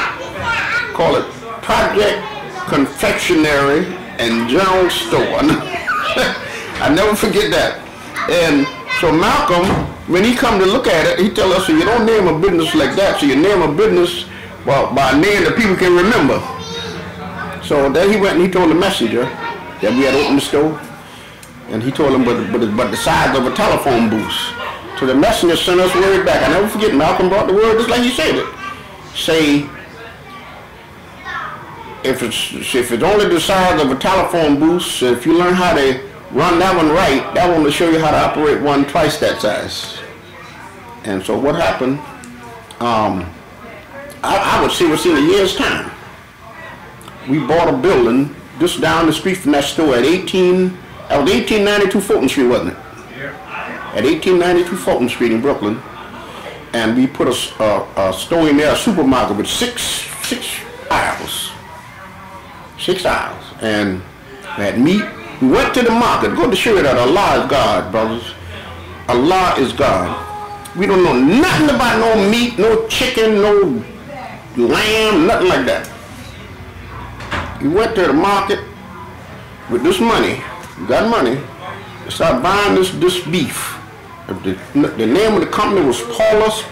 Call it Project Confectionery and General Store. I never forget that. And so Malcolm, when he come to look at it, he tell us, so you don't name a business like that, so you name a business by a name that people can remember. So then he went and he told the messenger that we had opened the store. And he told him, but the size of a telephone booth. So the messenger sent us word back. I never forget, Malcolm brought the word just like he said it. Say, if it's only the size of a telephone booth, if you learn how to run that one right, that one will show you how to operate one twice that size. And so what happened, I would say within a year's time, we bought a building just down the street from that store at 1892 Fulton Street, wasn't it? Yeah. At 1892 Fulton Street in Brooklyn. And we put a store in there, a supermarket with six aisles. 6 aisles. And we had meat. We went to the market. Go to show you that Allah is God, brothers. Allah is God. We don't know nothing about no meat, no chicken, no lamb, nothing like that. We went to the market with this money. We got money. We started buying this beef. The name of the company was Paulus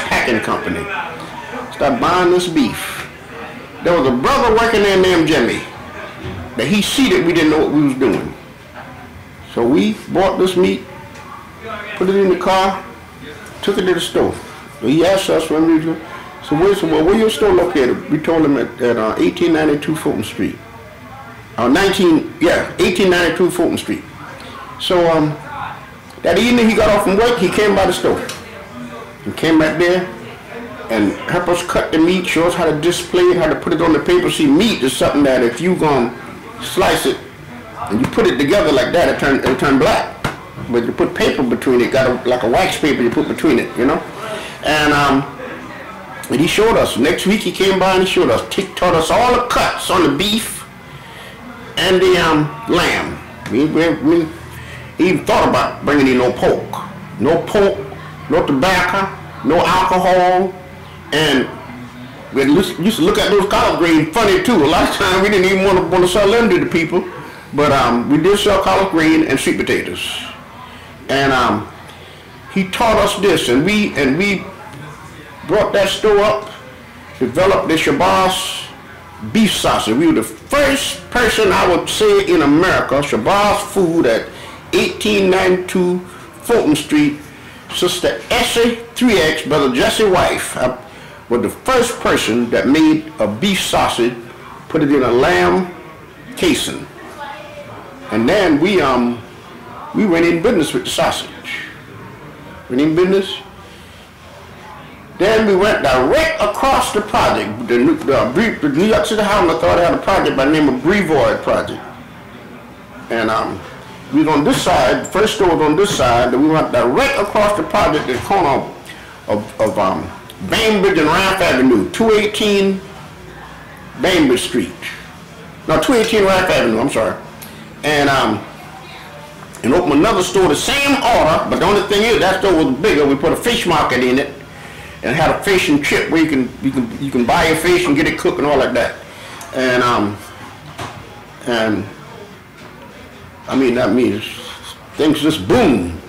Packing Company. Started buying this beef. There was a brother working there named Jimmy. That he seated, we didn't know what we was doing. So we bought this meat, put it in the car, took it to the store. So he asked us when we were, so where your store located? We told him at 1892 Fulton Street. 1892 Fulton Street. So that evening he got off from work, he came by the store. He came back there and helped us cut the meat, show us how to display it, how to put it on the paper. See, meat is something that if you gonna slice it and you put it together like that, it'll turn black. But you put paper between it, like a wax paper you put between it, you know? And he showed us. Next week he came by and he showed us, taught us all the cuts on the beef and the lamb. We even thought about bringing in no pork, no tobacco, no alcohol, and we used to look at those collard greens funny too. A lot of times we didn't even want to sell them to the people, but we did sell collard green and sweet potatoes. And he taught us this, and we brought that store up, developed the Shabazz beef sausage. We were the first person, I would say, in America, Shabazz food at 1892 Fulton Street. Sister Essie 3X, Brother Jesse's wife, was the first person that made a beef sausage, put it in a lamb casing. And then we went in business with the sausage. Went in business. Then we went direct across the project. The New York City Housing Authority had a project by the name of Brevoort Project. And we was on this side, the first store was on this side, then we went direct across the project, the corner of Bainbridge and Rife Avenue, 218 Bainbridge Street. No, 218 Rife Avenue, I'm sorry. And opened another store, the same order, but the only thing is that store was bigger. We put a fish market in it and had a fish and chip where you can buy your fish and get it cooked and all like that. And I mean, that means things just boom.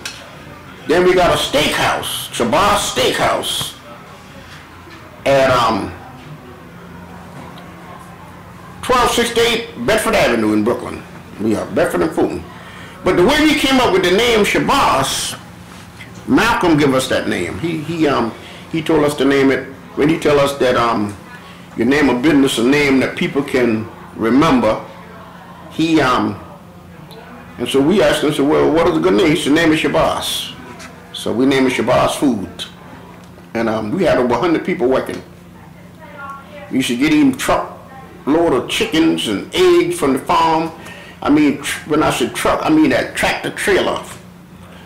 Then we got a steakhouse, Shabazz Steakhouse, at 1268 Bedford Avenue in Brooklyn. Yeah, Bedford and Fulton. But the way we came up with the name Shabazz, Malcolm gave us that name. He told us to name it. When he tell us that you name a business a name that people can remember, and so we asked him, so, well, what is a good name? He said, name it Shabazz. So we named it Shabazz Food. And we had over 100 people working. We used to get him truck load of chickens and eggs from the farm. I mean, when I said truck, I mean that tractor trailer.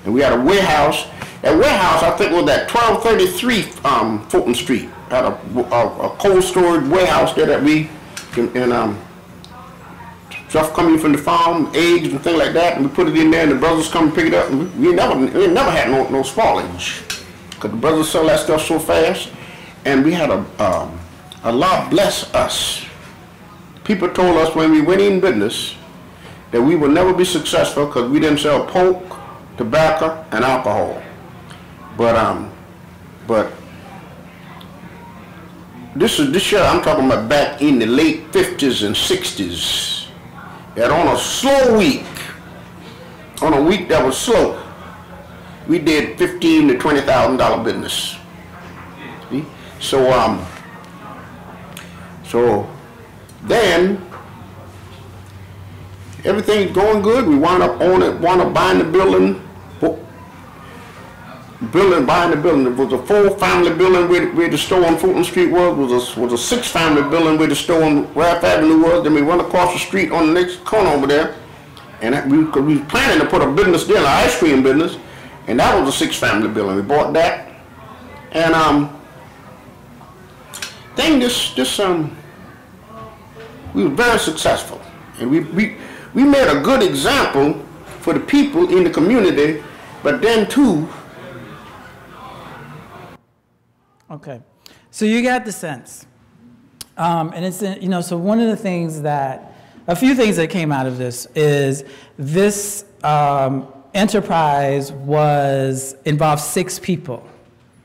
And we had a warehouse. That warehouse, I think, was at 1233 Fulton Street. Had a cold storage warehouse there that we, and stuff coming from the farm, eggs and things like that, and we put it in there, and the brothers come and pick it up. And we never had no spoilage, because the brothers sell that stuff so fast. And we had Allah bless us. People told us when we went in business that we would never be successful because we didn't sell pork, tobacco, and alcohol. But this year I'm talking about back in the late 50s and 60s. That on a slow week, on a week that was slow, we did $15,000 to $20,000 business. See? So then everything's going good. We wound up buying the building. Buying the building. It was a 4-family building where the store on Fulton Street was a 6-family building where the store on Rife Avenue was. Then we went across the street on the next corner over there, and we were planning to put a business there, an ice cream business, and that was a 6-family building. We bought that, and we were very successful, and we made a good example for the people in the community, but then too. Okay, so you got the sense, and it's so one of the things a few things that came out of this is this enterprise involved 6 people,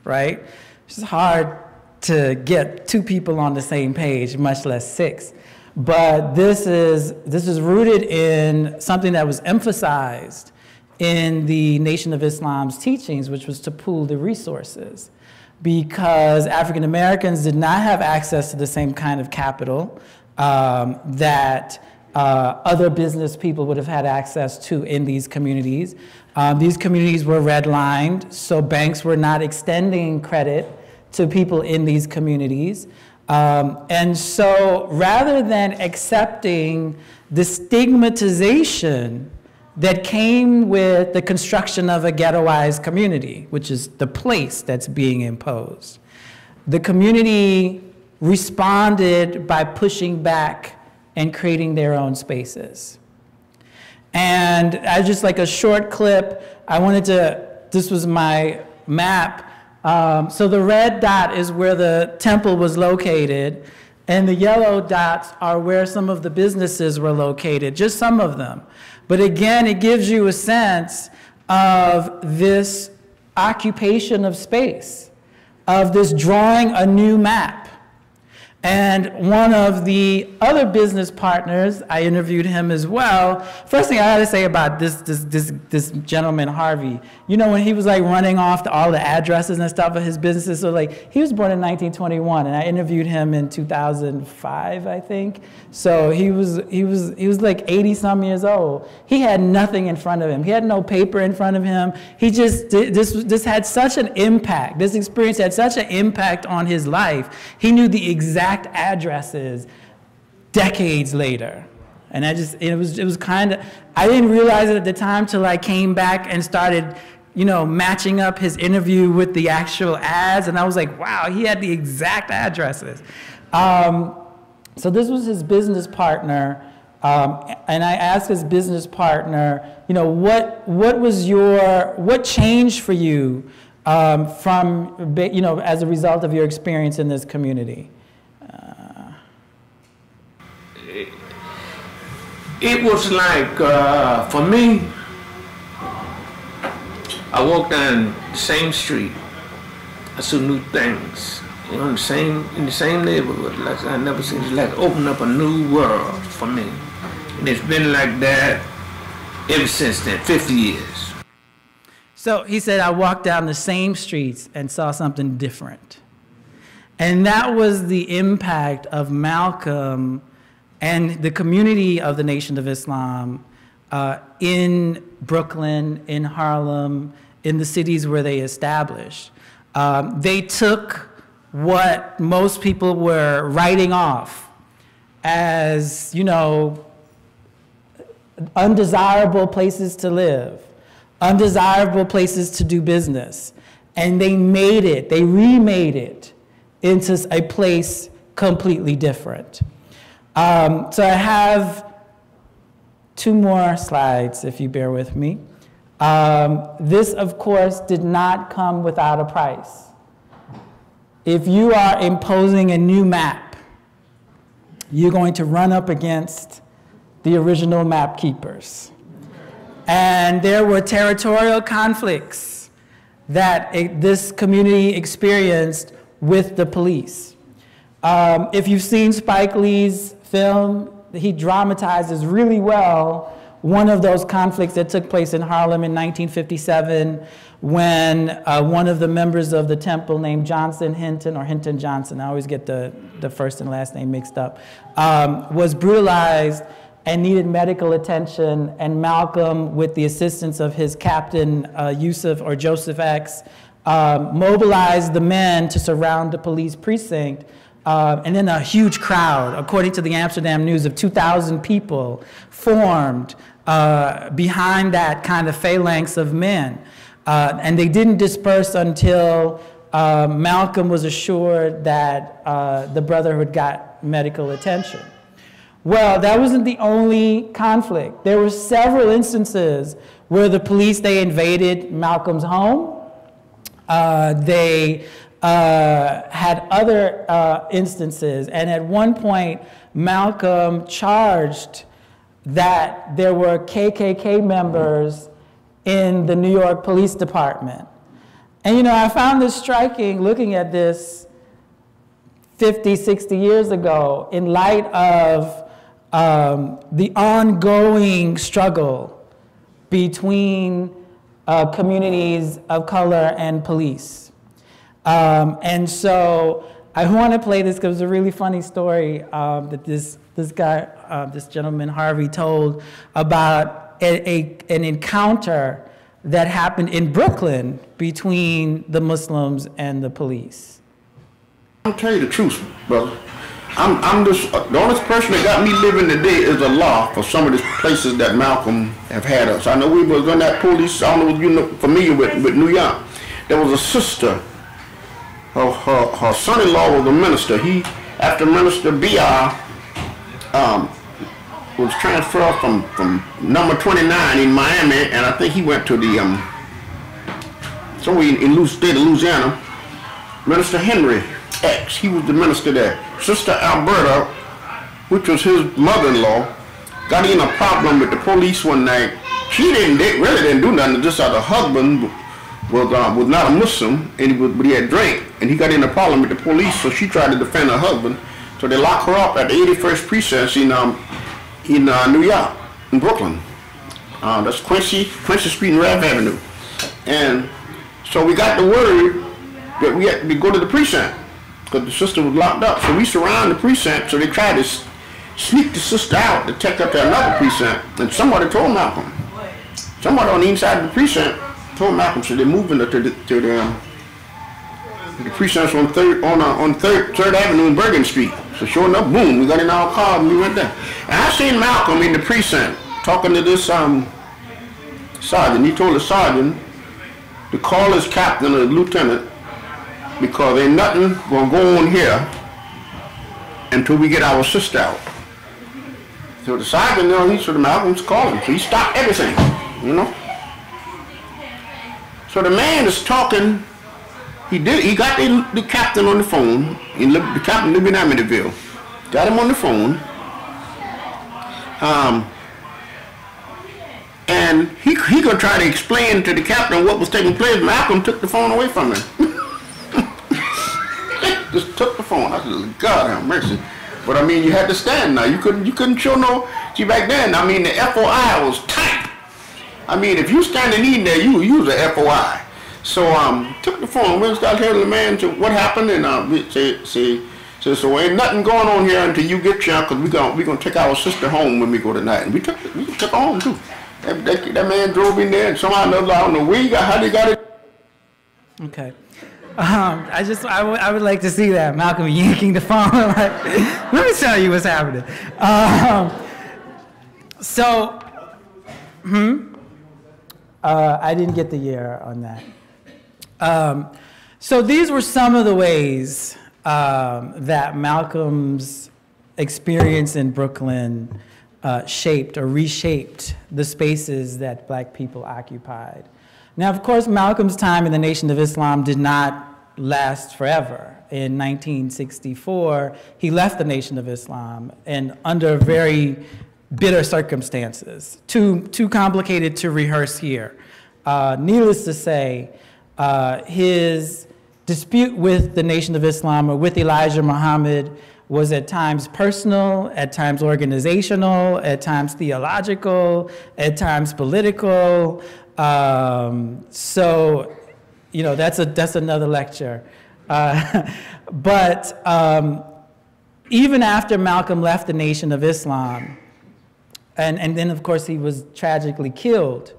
right? It's hard to get 2 people on the same page, much less 6. But this is rooted in something that was emphasized in the Nation of Islam's teachings, which was to pool the resources. Because African Americans did not have access to the same kind of capital that other business people would have had access to in these communities. These communities were redlined, so banks were not extending credit to people in these communities. And so rather than accepting the stigmatization that came with the construction of a ghettoized community, which is the place that's being imposed, the community responded by pushing back and creating their own spaces. And I just like a short clip, this was my map. So the red dot is where the temple was located, and the yellow dots are where some of the businesses were located, just some of them. But again, it gives you a sense of this occupation of space, of this drawing a new map. And one of the other business partners, I interviewed him as well. First thing I gotta say about this gentleman, Harvey, when he was like running off all the addresses and stuff of his businesses, so like he was born in 1921, and I interviewed him in 2005, I think. So he was like 80-some years old. He had nothing in front of him. He had no paper in front of him. He just this had such an impact. This experience had such an impact on his life. He knew the exact addresses decades later. And it was kind of, I didn't realize it at the time till I came back and started, matching up his interview with the actual ads, and I was like, wow, he had the exact addresses. So this was his business partner, and I asked his business partner, what changed for you from, as a result of your experience in this community? It was like, for me, I walked down the same street. I saw new things, in the same neighborhood. Like I never seen. It's like open up a new world for me, and it's been like that ever since then. 50 years. So he said, I walked down the same streets and saw something different, and that was the impact of Malcolm and the community of the Nation of Islam in Brooklyn, in Harlem, in the cities where they established. They took what most people were writing off as, undesirable places to live, undesirable places to do business, and they remade it into a place completely different. So I have 2 more slides, if you bear with me. This, of course, did not come without a price. If you are imposing a new map, you're going to run up against the original map keepers. And there were territorial conflicts that this community experienced with the police. If you've seen Spike Lee's film, he dramatizes really well one of those conflicts that took place in Harlem in 1957 when one of the members of the temple named Hinton Johnson, I always get the first and last name mixed up, was brutalized and needed medical attention, and Malcolm, with the assistance of his captain, Joseph X, mobilized the men to surround the police precinct. And then a huge crowd, according to the Amsterdam News, of 2,000 people formed behind that kind of phalanx of men. And they didn't disperse until Malcolm was assured that the Brotherhood got medical attention. Well, that wasn't the only conflict. There were several instances where the police, they invaded Malcolm's home. They had other instances, and at one point, Malcolm charged that there were KKK members in the New York Police Department. And I found this striking looking at this 50, 60 years ago in light of the ongoing struggle between communities of color and police. And so I want to play this because it's a really funny story that this gentleman, Harvey, told about an encounter that happened in Brooklyn between the Muslims and the police. I'll tell you the truth, brother. I'm just, the only person that got me living today is Allah for some of the places that Malcolm have had us. I know we was on that police, I don't know if you're familiar with New York. There was a sister, her son-in-law was a minister. He, after Minister B.R. Was transferred from number 29 in Miami, and I think he went to the, somewhere in the state of Louisiana. Minister Henry X, he was the minister there. Sister Alberta, which was his mother-in-law, got in a problem with the police one night. They really didn't do nothing, just her husband was not a Muslim, but he had drank, and he got in a problem with the police, so she tried to defend her husband. So they locked her up at the 81st Precinct in New York, in Brooklyn. That's Quincy Street and Rav Avenue. And so we got the word that we had to go to the precinct because the sister was locked up. So we surrounded the precinct, so they tried to sneak the sister out to take her to another precinct. And somebody told Malcolm. Somebody on the inside of the precinct told Malcolm, so they're moving her to The precinct's on Third Avenue and Bergen Street. So sure enough, boom, we got in our car and we went there. And I seen Malcolm in the precinct talking to this sergeant. He told the sergeant to call his captain or lieutenant because ain't nothing gonna go on here until we get our sister out. So the sergeant, you know, he said Malcolm's calling. So he stopped everything, you know. So the man is talking. He got the captain on the phone. The captain lived in Amityville. Got him on the phone. And he gonna try to explain to the captain what was taking place. Malcolm took the phone away from him. Just took the phone. I said, God have mercy. But I mean, you had to stand now. You couldn't show no. See, back then, I mean, the FOI was tight. I mean, if you standing in there, you use a FOI. So took the phone. We started telling the man to what happened, and we said, so ain't nothing going on here until you get here, cause we gonna take our sister home when we go tonight. And we took her home too. That man drove in there, and somehow or another, I don't know where he got, how they got it. Okay. I would like to see that, Malcolm yanking the phone. Like, let me tell you what's happening. I didn't get the year on that. So these were some of the ways that Malcolm's experience in Brooklyn shaped or reshaped the spaces that black people occupied. Now, of course, Malcolm's time in the Nation of Islam did not last forever. In 1964, he left the Nation of Islam, and under very bitter circumstances, too complicated to rehearse here. Needless to say, his dispute with the Nation of Islam or with Elijah Muhammad was at times personal, at times organizational, at times theological, at times political. So, you know, that's another lecture. But even after Malcolm left the Nation of Islam, and then of course he was tragically killed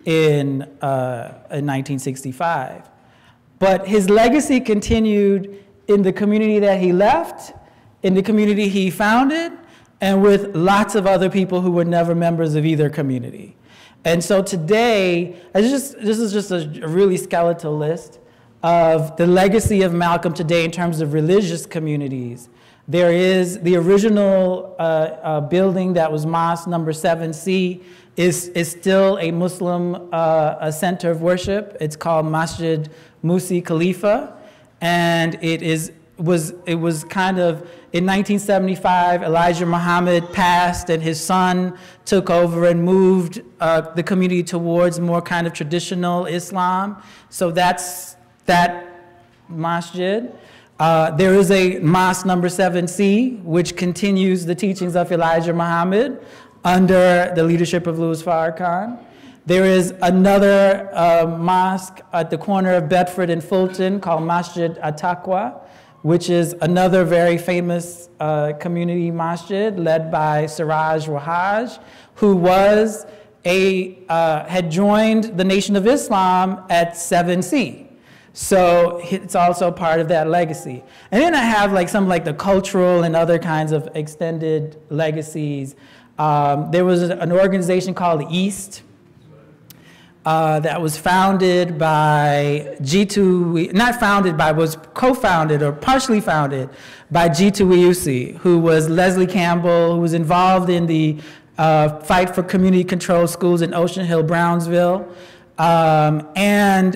in 1965, but his legacy continued in the community that he left, in the community he founded, and with lots of other people who were never members of either community. And so today, this is just a really skeletal list of the legacy of Malcolm today in terms of religious communities. There is the original building that was Mosque number 7C is still a Muslim a center of worship. It's called Masjid Musi Khalifa, and it was kind of, in 1975, Elijah Muhammad passed and his son took over and moved the community towards more kind of traditional Islam. So that's that masjid. There is a mosque number 7C, which continues the teachings of Elijah Muhammad under the leadership of Louis Farrakhan. There is another mosque at the corner of Bedford and Fulton called Masjid At-Taqwa, which is another very famous community masjid led by Siraj Wahaj, who was had joined the Nation of Islam at 7C. So it's also part of that legacy. And then I have like some like the cultural and other kinds of extended legacies. There was an organization called the East that was founded by G2, not founded by, was co-founded or partially founded by G2 Uyusi, who was Leslie Campbell, who was involved in the fight for community controlled schools in Ocean Hill, Brownsville. And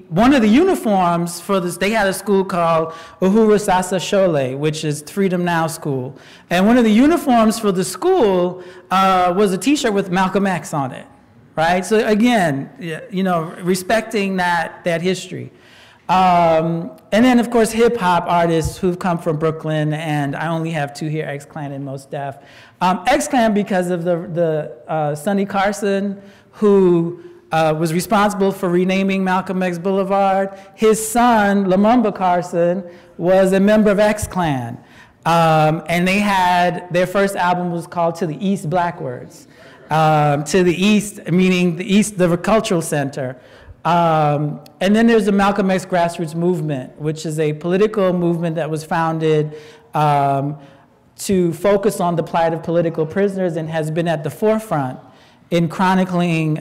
one of the uniforms for this, they had a school called Uhuru Sasa Shole, which is Freedom Now School. And one of the uniforms for the school was a t-shirt with Malcolm X on it, right? So again, you know, respecting that history. And then of course, hip hop artists who've come from Brooklyn, and I only have two here, X-Clan and Mos Def. X-Clan because of the Sonny Carson, who was responsible for renaming Malcolm X Boulevard. His son, Lumumba Carson, was a member of X-Clan. And they had, their first album was called To the East Blackwards. To the East, meaning the East, the cultural center. And then there's the Malcolm X grassroots movement, which is a political movement that was founded to focus on the plight of political prisoners and has been at the forefront in chronicling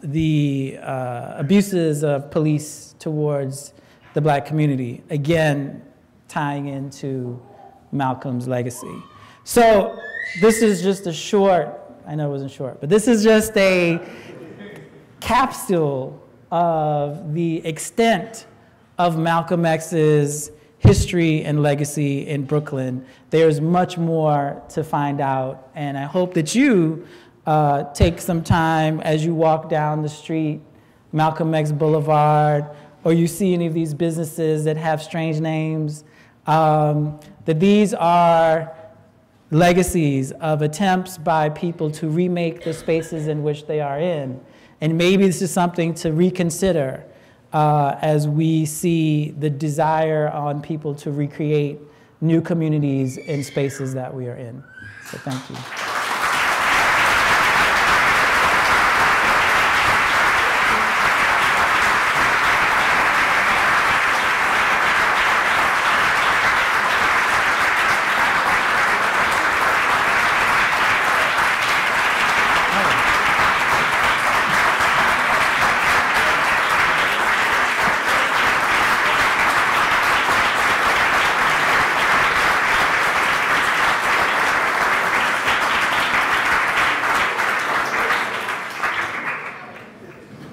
the abuses of police towards the black community, again, tying into Malcolm's legacy. So this is just a short, I know it wasn't short, but this is just a capsule of the extent of Malcolm X's history and legacy in Brooklyn. There's much more to find out, and I hope that you take some time as you walk down the street, Malcolm X Boulevard, or you see any of these businesses that have strange names, that these are legacies of attempts by people to remake the spaces in which they are in. And maybe this is something to reconsider as we see the desire on people to recreate new communities in spaces that we are in. So thank you.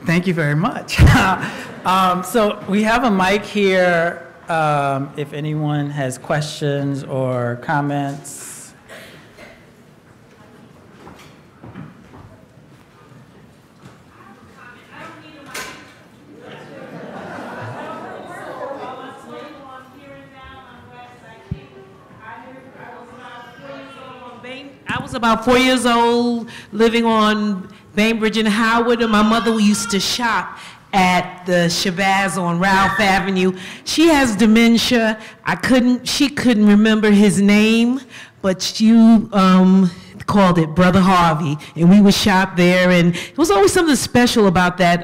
Thank you very much. So we have a mic here if anyone has questions or comments. I was about 4 years old, living on Bainbridge and Howard, and my mother used to shop at the Shabazz on Ralph Avenue. She has dementia. She couldn't remember his name, but you called it Brother Harvey, and we would shop there, and it was always something special about that.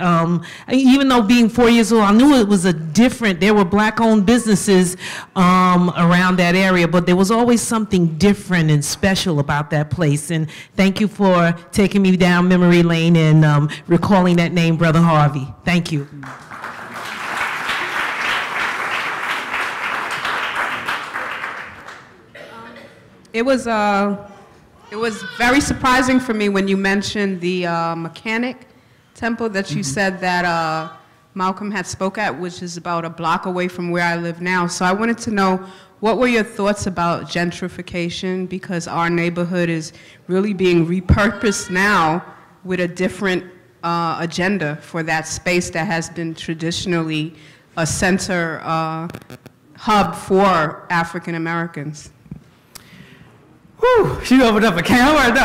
Even though being 4 years old, I knew it was there were black-owned businesses around that area, but there was always something different and special about that place, and thank you for taking me down memory lane and recalling that name, Brother Harvey. Thank you. It was very surprising for me when you mentioned the mechanic temple that you said that Malcolm had spoke at, which is about a block away from where I live now. So I wanted to know, what were your thoughts about gentrification? Because our neighborhood is really being repurposed now with a different agenda for that space that has been traditionally a center hub for African Americans. Whew, she opened up a can of worms.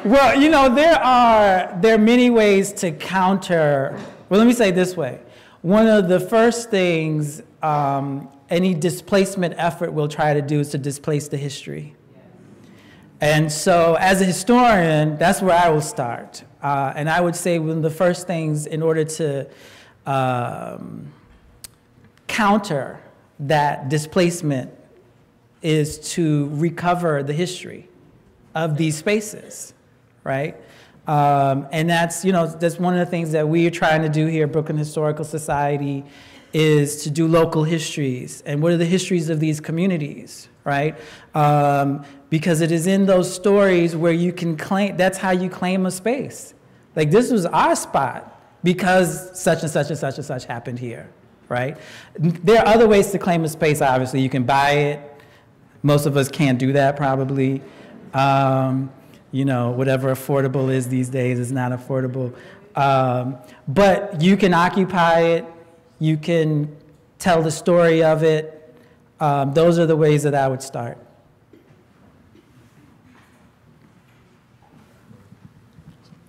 Well, you know, there are many ways to counter. Well, let me say it this way. One of the first things any displacement effort will try to do is to displace the history. And so as a historian, that's where I will start. And I would say one of the first things in order to counter that displacement is to recover the history of these spaces, right? And that's, you know, that's one of the things that we are trying to do here at Brooklyn Historical Society, is to do local histories. And what are the histories of these communities, right? Because it is in those stories where you can claim, that's how you claim a space. Like, this was our spot because such and such and such and such happened here, right? There are other ways to claim a space, obviously. You can buy it. Most of us can't do that, probably. You know, whatever affordable is these days is not affordable. But you can occupy it. You can tell the story of it. Those are the ways that I would start.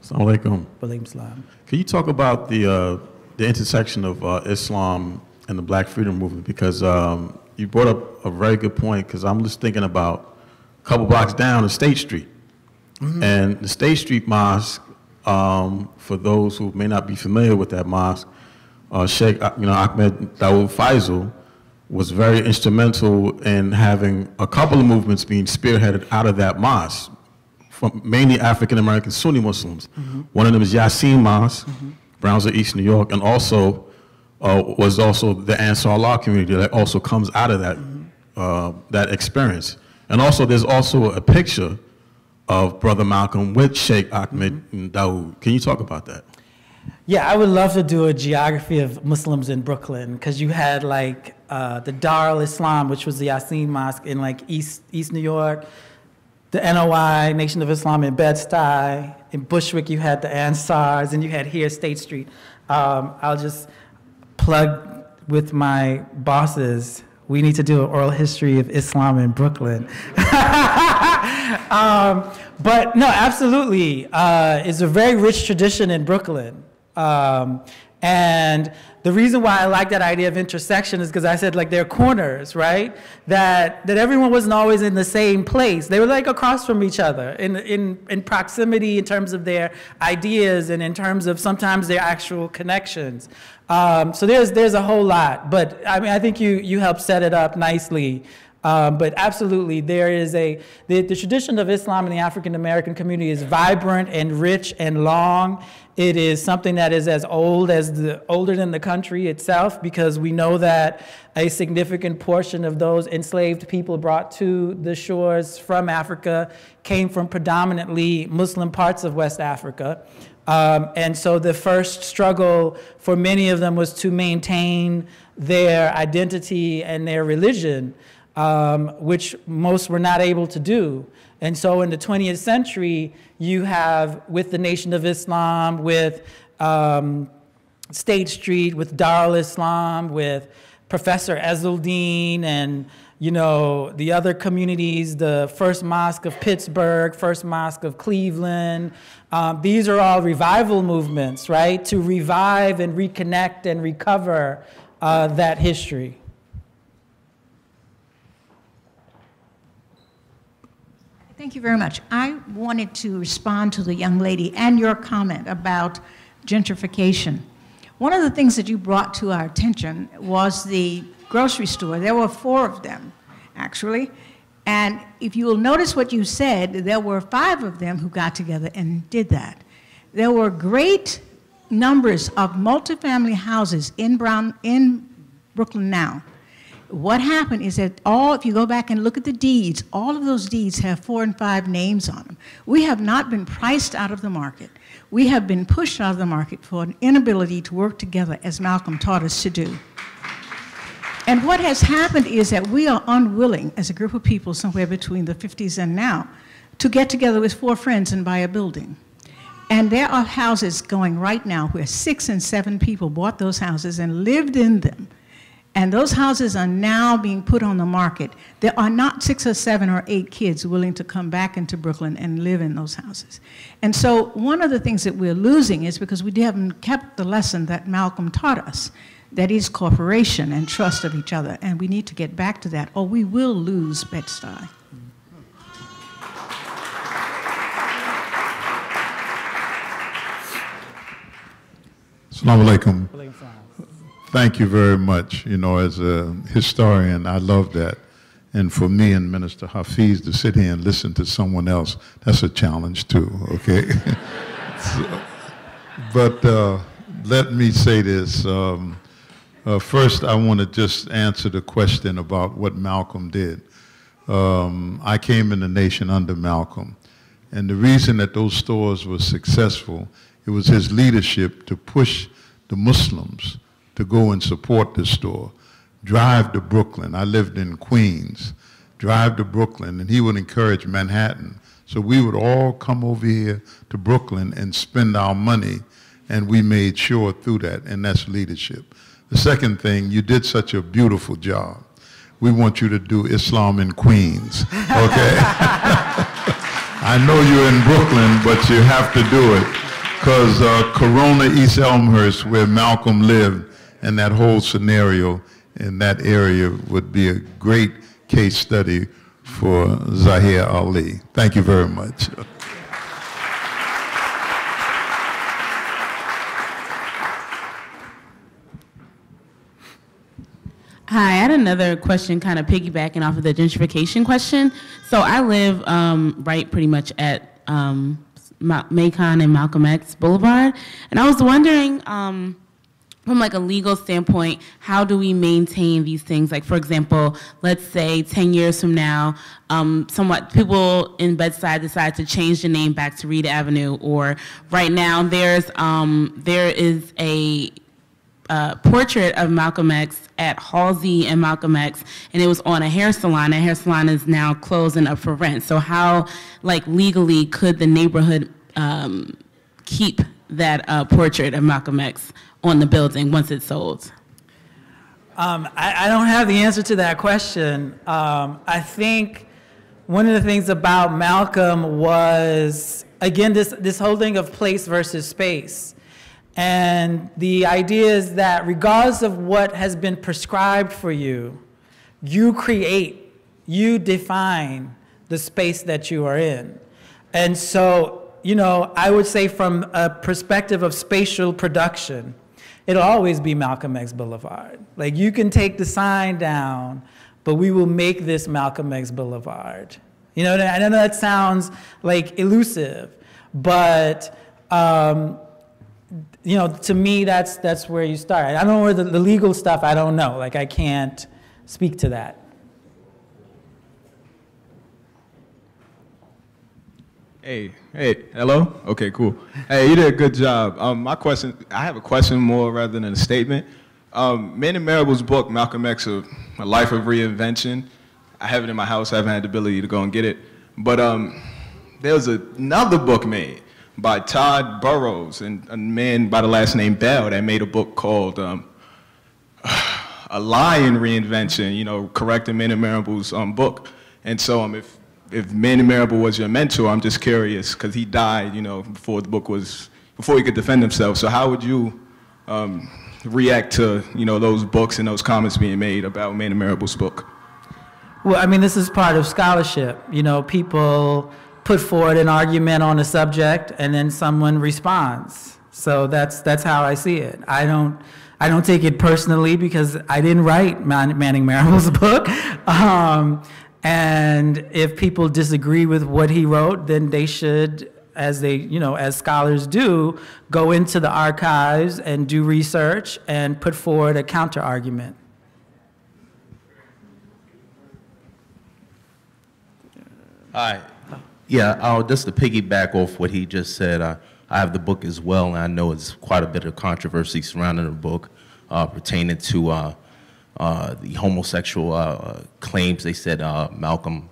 Assalamu alaikum. Walaikum salam. Can you talk about the intersection of Islam and the Black Freedom Movement? Because you brought up a very good point, because I'm just thinking about a couple blocks down the State Street. Mm-hmm. And the State Street Mosque for those who may not be familiar with that mosque, Sheikh Ahmed Dawood Faisal was very instrumental in having a couple of movements being spearheaded out of that mosque, from mainly African-American Sunni Muslims. One of them is Yasin Mosque, Brownsville, East New York, and also was also the Ansar Allah community that also comes out of that, that experience. And also there's also a picture of Brother Malcolm with Sheikh Ahmed Dawood. Can you talk about that? Yeah, I would love to do a geography of Muslims in Brooklyn, because you had like the Dar al-Islam, which was the Yasin Mosque in like East New York, the NOI, Nation of Islam in Bed-Stuy. In Bushwick, you had the Ansars, and you had here State Street. I'll just plug with my bosses. We need to do an oral history of Islam in Brooklyn. But no, absolutely. It's a very rich tradition in Brooklyn. And the reason why I like that idea of intersection is because I said like there are corners, right? That everyone wasn't always in the same place. They were like across from each other in proximity in terms of their ideas and in terms of sometimes their actual connections. So there's a whole lot, but I mean, I think you helped set it up nicely. But absolutely, there is the tradition of Islam in the African American community is vibrant and rich and long. It is something that is as old as older than the country itself, because we know that a significant portion of those enslaved people brought to the shores from Africa came from predominantly Muslim parts of West Africa. And so the first struggle for many of them was to maintain their identity and their religion, which most were not able to do. And so in the 20th century, you have, with the Nation of Islam, with State Street, with Dar al-Islam, with Professor Ezeldine, and the other communities, the First Mosque of Pittsburgh, First Mosque of Cleveland. These are all revival movements, right? To revive and reconnect and recover that history. Thank you very much. I wanted to respond to the young lady and your comment about gentrification. One of the things that you brought to our attention was the grocery store. There were 4 of them, actually. And if you will notice what you said, there were 5 of them who got together and did that. There were great numbers of multifamily houses in Brooklyn now. What happened is that if you go back and look at the deeds, all of those deeds have 4 and 5 names on them. We have not been priced out of the market. We have been pushed out of the market for an inability to work together as Malcolm taught us to do. And what has happened is that we are unwilling, as a group of people somewhere between the 50s and now, to get together with 4 friends and buy a building. And there are houses going right now where 6 and 7 people bought those houses and lived in them. And those houses are now being put on the market. There are not 6 or 7 or 8 kids willing to come back into Brooklyn and live in those houses. And so one of the things that we're losing is because we haven't kept the lesson that Malcolm taught us, that is cooperation and trust of each other. And we need to get back to that, or we will lose Bed-Stuy. Assalamu alaikum. Thank you very much. As a historian, I love that. And for me and Minister Hafiz to sit here and listen to someone else, that's a challenge too, okay? But let me say this. First, I want to just answer the question about what Malcolm did. I came in the nation under Malcolm. And the reason that those stores were successful, it was his leadership to push the Muslims to go and support the store. Drive to Brooklyn. I lived in Queens. Drive to Brooklyn, and he would encourage Manhattan. So we would all come over here to Brooklyn and spend our money, and we made sure through that, and that's leadership. The second thing, you did such a beautiful job. We want you to do Islam in Queens, okay? I know you're in Brooklyn, but you have to do it, because Corona, East Elmhurst, where Malcolm lived, and that whole scenario in that area would be a great case study for Zaheer Ali. Thank you very much. Hi, I had another question kind of piggybacking off of the gentrification question. So I live right pretty much at Macon and Malcolm X Boulevard. And I was wondering, from like a legal standpoint, how do we maintain these things? Like, for example, let's say 10 years from now, people in Bedside decide to change the name back to Reed Avenue, or right now there is a portrait of Malcolm X at Halsey and Malcolm X, and it was on a hair salon. That hair salon is now closed and up for rent. So how, like, legally could the neighborhood keep that portrait of Malcolm X on the building once it's sold? I don't have the answer to that question. I think one of the things about Malcolm was, again, this whole thing of place versus space. And the idea is that regardless of what has been prescribed for you, you create, you define the space that you are in. And so, you know, I would say from a perspective of spatial production, it'll always be Malcolm X Boulevard. Like, you can take the sign down, but we will make this Malcolm X Boulevard. You know, I know that sounds like elusive, but you know, to me, that's where you start. I don't know where the legal stuff, I don't know. Like, I can't speak to that. Hey, hello? Okay, cool. Hey, you did a good job. I have a question more rather than a statement. Manny Marable's book, Malcolm X, A Life of Reinvention, I have it in my house. I haven't had the ability to go and get it. But there was another book made by Todd Burrows and a man by the last name Bell that made a book called A Lion Reinvention, you know, correcting Manny Marable's book. And so if Manny Marable was your mentor, I'm just curious, because he died, you know, before he could defend himself. So how would you react to, you know, those books and those comments being made about Manny Marable's book? Well, I mean, this is part of scholarship. You know, people put forward an argument on a subject, and then someone responds. So that's how I see it. I don't take it personally because I didn't write Manning Marable's book. And if people disagree with what he wrote, then they should, as scholars do, go into the archives and do research and put forward a counter argument. Hi. Yeah, just to piggyback off what he just said, I have the book as well, and I know it's quite a bit of controversy surrounding the book pertaining to the homosexual claims they said Malcolm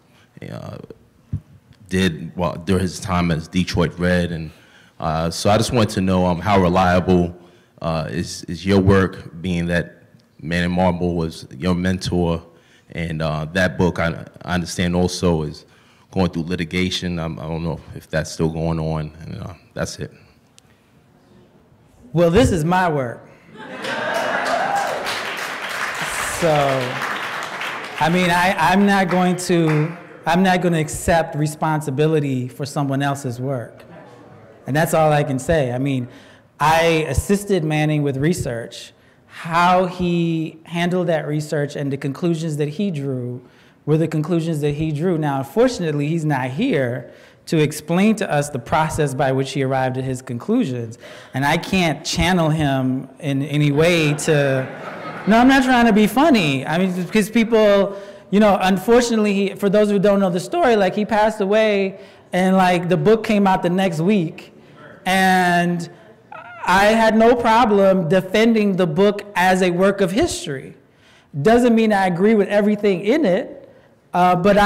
did during his time as Detroit Red. And so I just wanted to know how reliable is your work, being that Manny Marable was your mentor, and that book I understand also is going through litigation. I don't know if that's still going on, and that's it. Well, this is my work. So, I mean, I'm not going to accept responsibility for someone else's work. And that's all I can say. I mean, I assisted Manning with research. How he handled that research and the conclusions that he drew were the conclusions that he drew. Now, unfortunately, he's not here to explain to us the process by which he arrived at his conclusions. And I can't channel him in any way to, no, I'm not trying to be funny. I mean, because people, you know, unfortunately, for those who don't know the story, like, he passed away and like the book came out the next week. And I had no problem defending the book as a work of history. Doesn't mean I agree with everything in it, but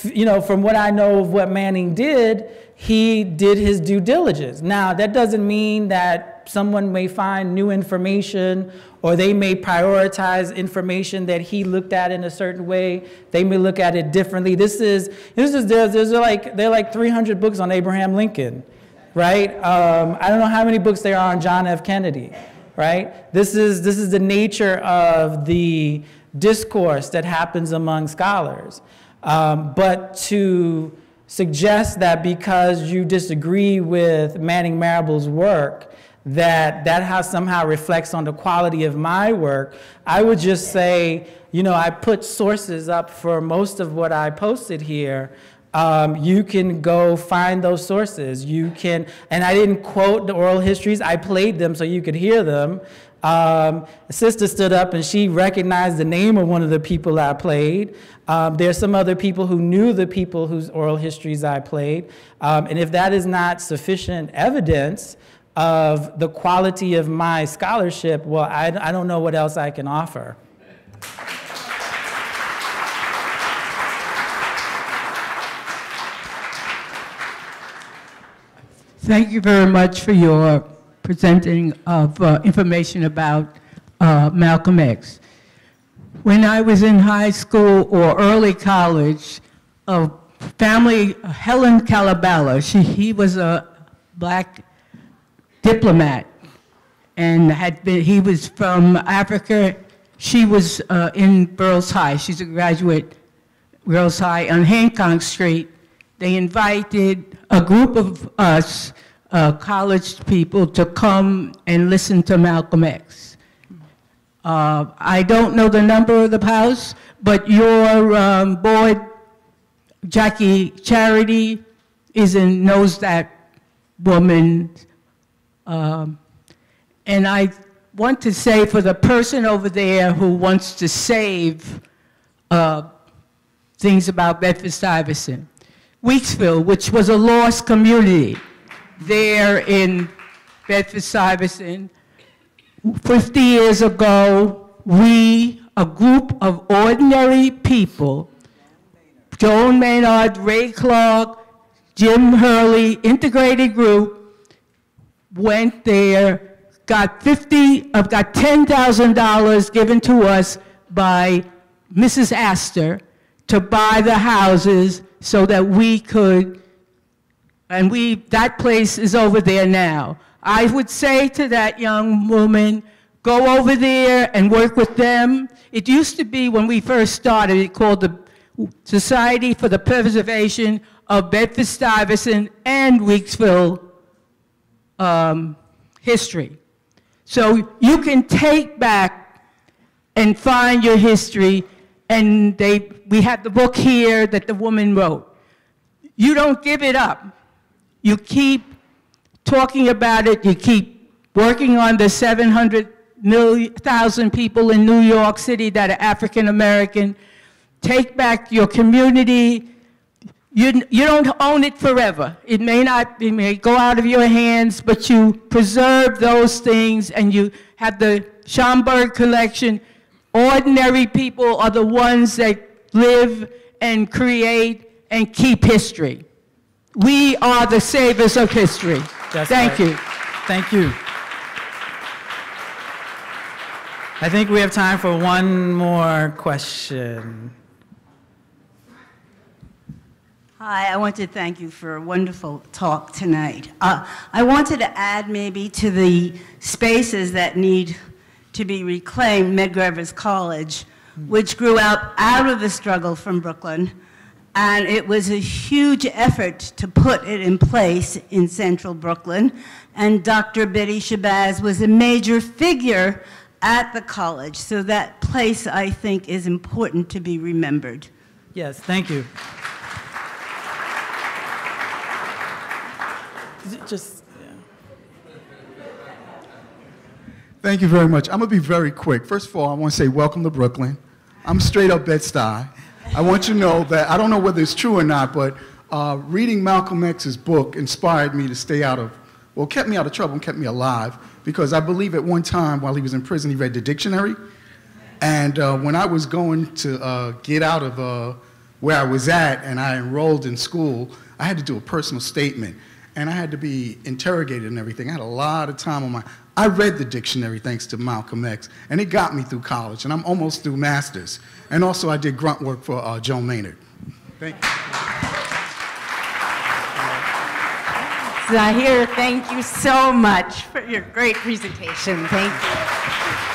you know, from what I know of what Manning did, he did his due diligence. Now, that doesn't mean that someone may find new information or they may prioritize information that he looked at in a certain way. They may look at it differently. There's like 300 books on Abraham Lincoln, right? I don't know how many books there are on John F. Kennedy, right? This is the nature of the discourse that happens among scholars. But to suggest that because you disagree with Manning Marable's work, that somehow reflects on the quality of my work, I would just say, you know, I put sources up for most of what I posted here. You can go find those sources. You can, and I didn't quote the oral histories, I played them so you could hear them. A sister stood up and she recognized the name of one of the people I played. There's some other people who knew the people whose oral histories I played. And if that is not sufficient evidence of the quality of my scholarship, well, I don't know what else I can offer. Thank you very much for your presenting of information about Malcolm X. When I was in high school or early college, a family, Helen Calabala, he was a black diplomat and he was from Africa. She was in Girls High. She's a graduate Girls High on Hancock Street. They invited a group of us, college people, to come and listen to Malcolm X. I don't know the number of the house, but your board, Jackie Charity, knows that woman. And I want to say, for the person over there who wants to save things about Bedford-Stuyvesant, Weeksville, which was a lost community there in Bedford-Stuyvesant, 50 years ago, we, a group of ordinary people, Joan Maynard, Ray Clark, Jim Hurley, integrated group, went there, got $10,000 given to us by Mrs. Astor to buy the houses so that we could, and that place is over there now. I would say to that young woman, go over there and work with them. It used to be, when we first started, it called the Society for the Preservation of Bedford-Stuyvesant and Weeksville History. So you can take back and find your history, and we have the book here that the woman wrote. You don't give it up. You keep talking about it. You keep working on the 700,000 people in New York City that are African American. Take back your community. You don't own it forever. It may go out of your hands, but you preserve those things, and you have the Schomburg collection. Ordinary people are the ones that live and create and keep history. We are the savers of history. Thank you. Thank you. I think we have time for one more question. Hi, I want to thank you for a wonderful talk tonight. I wanted to add maybe to the spaces that need to be reclaimed, Medgar Evers College, which grew out of the struggle from Brooklyn. And it was a huge effort to put it in place in central Brooklyn. And Dr. Betty Shabazz was a major figure at the college. So that place, I think, is important to be remembered. Yes, thank you. Thank you very much. I'm going to be very quick. First of all, I want to say welcome to Brooklyn. I'm straight up Bed-Stuy. I want you to know that, I don't know whether it's true or not, but reading Malcolm X's book inspired me to stay out of, well, kept me out of trouble and kept me alive, because I believe at one time while he was in prison, he read the dictionary. And when I was going to get out of where I was at and I enrolled in school, I had to do a personal statement. And I had to be interrogated and everything. I had a lot of time on I read the dictionary thanks to Malcolm X, and it got me through college, and I'm almost through master's. And also I did grunt work for Joan Maynard. Thank you. Zaheer, thank you so much for your great presentation. Thank you.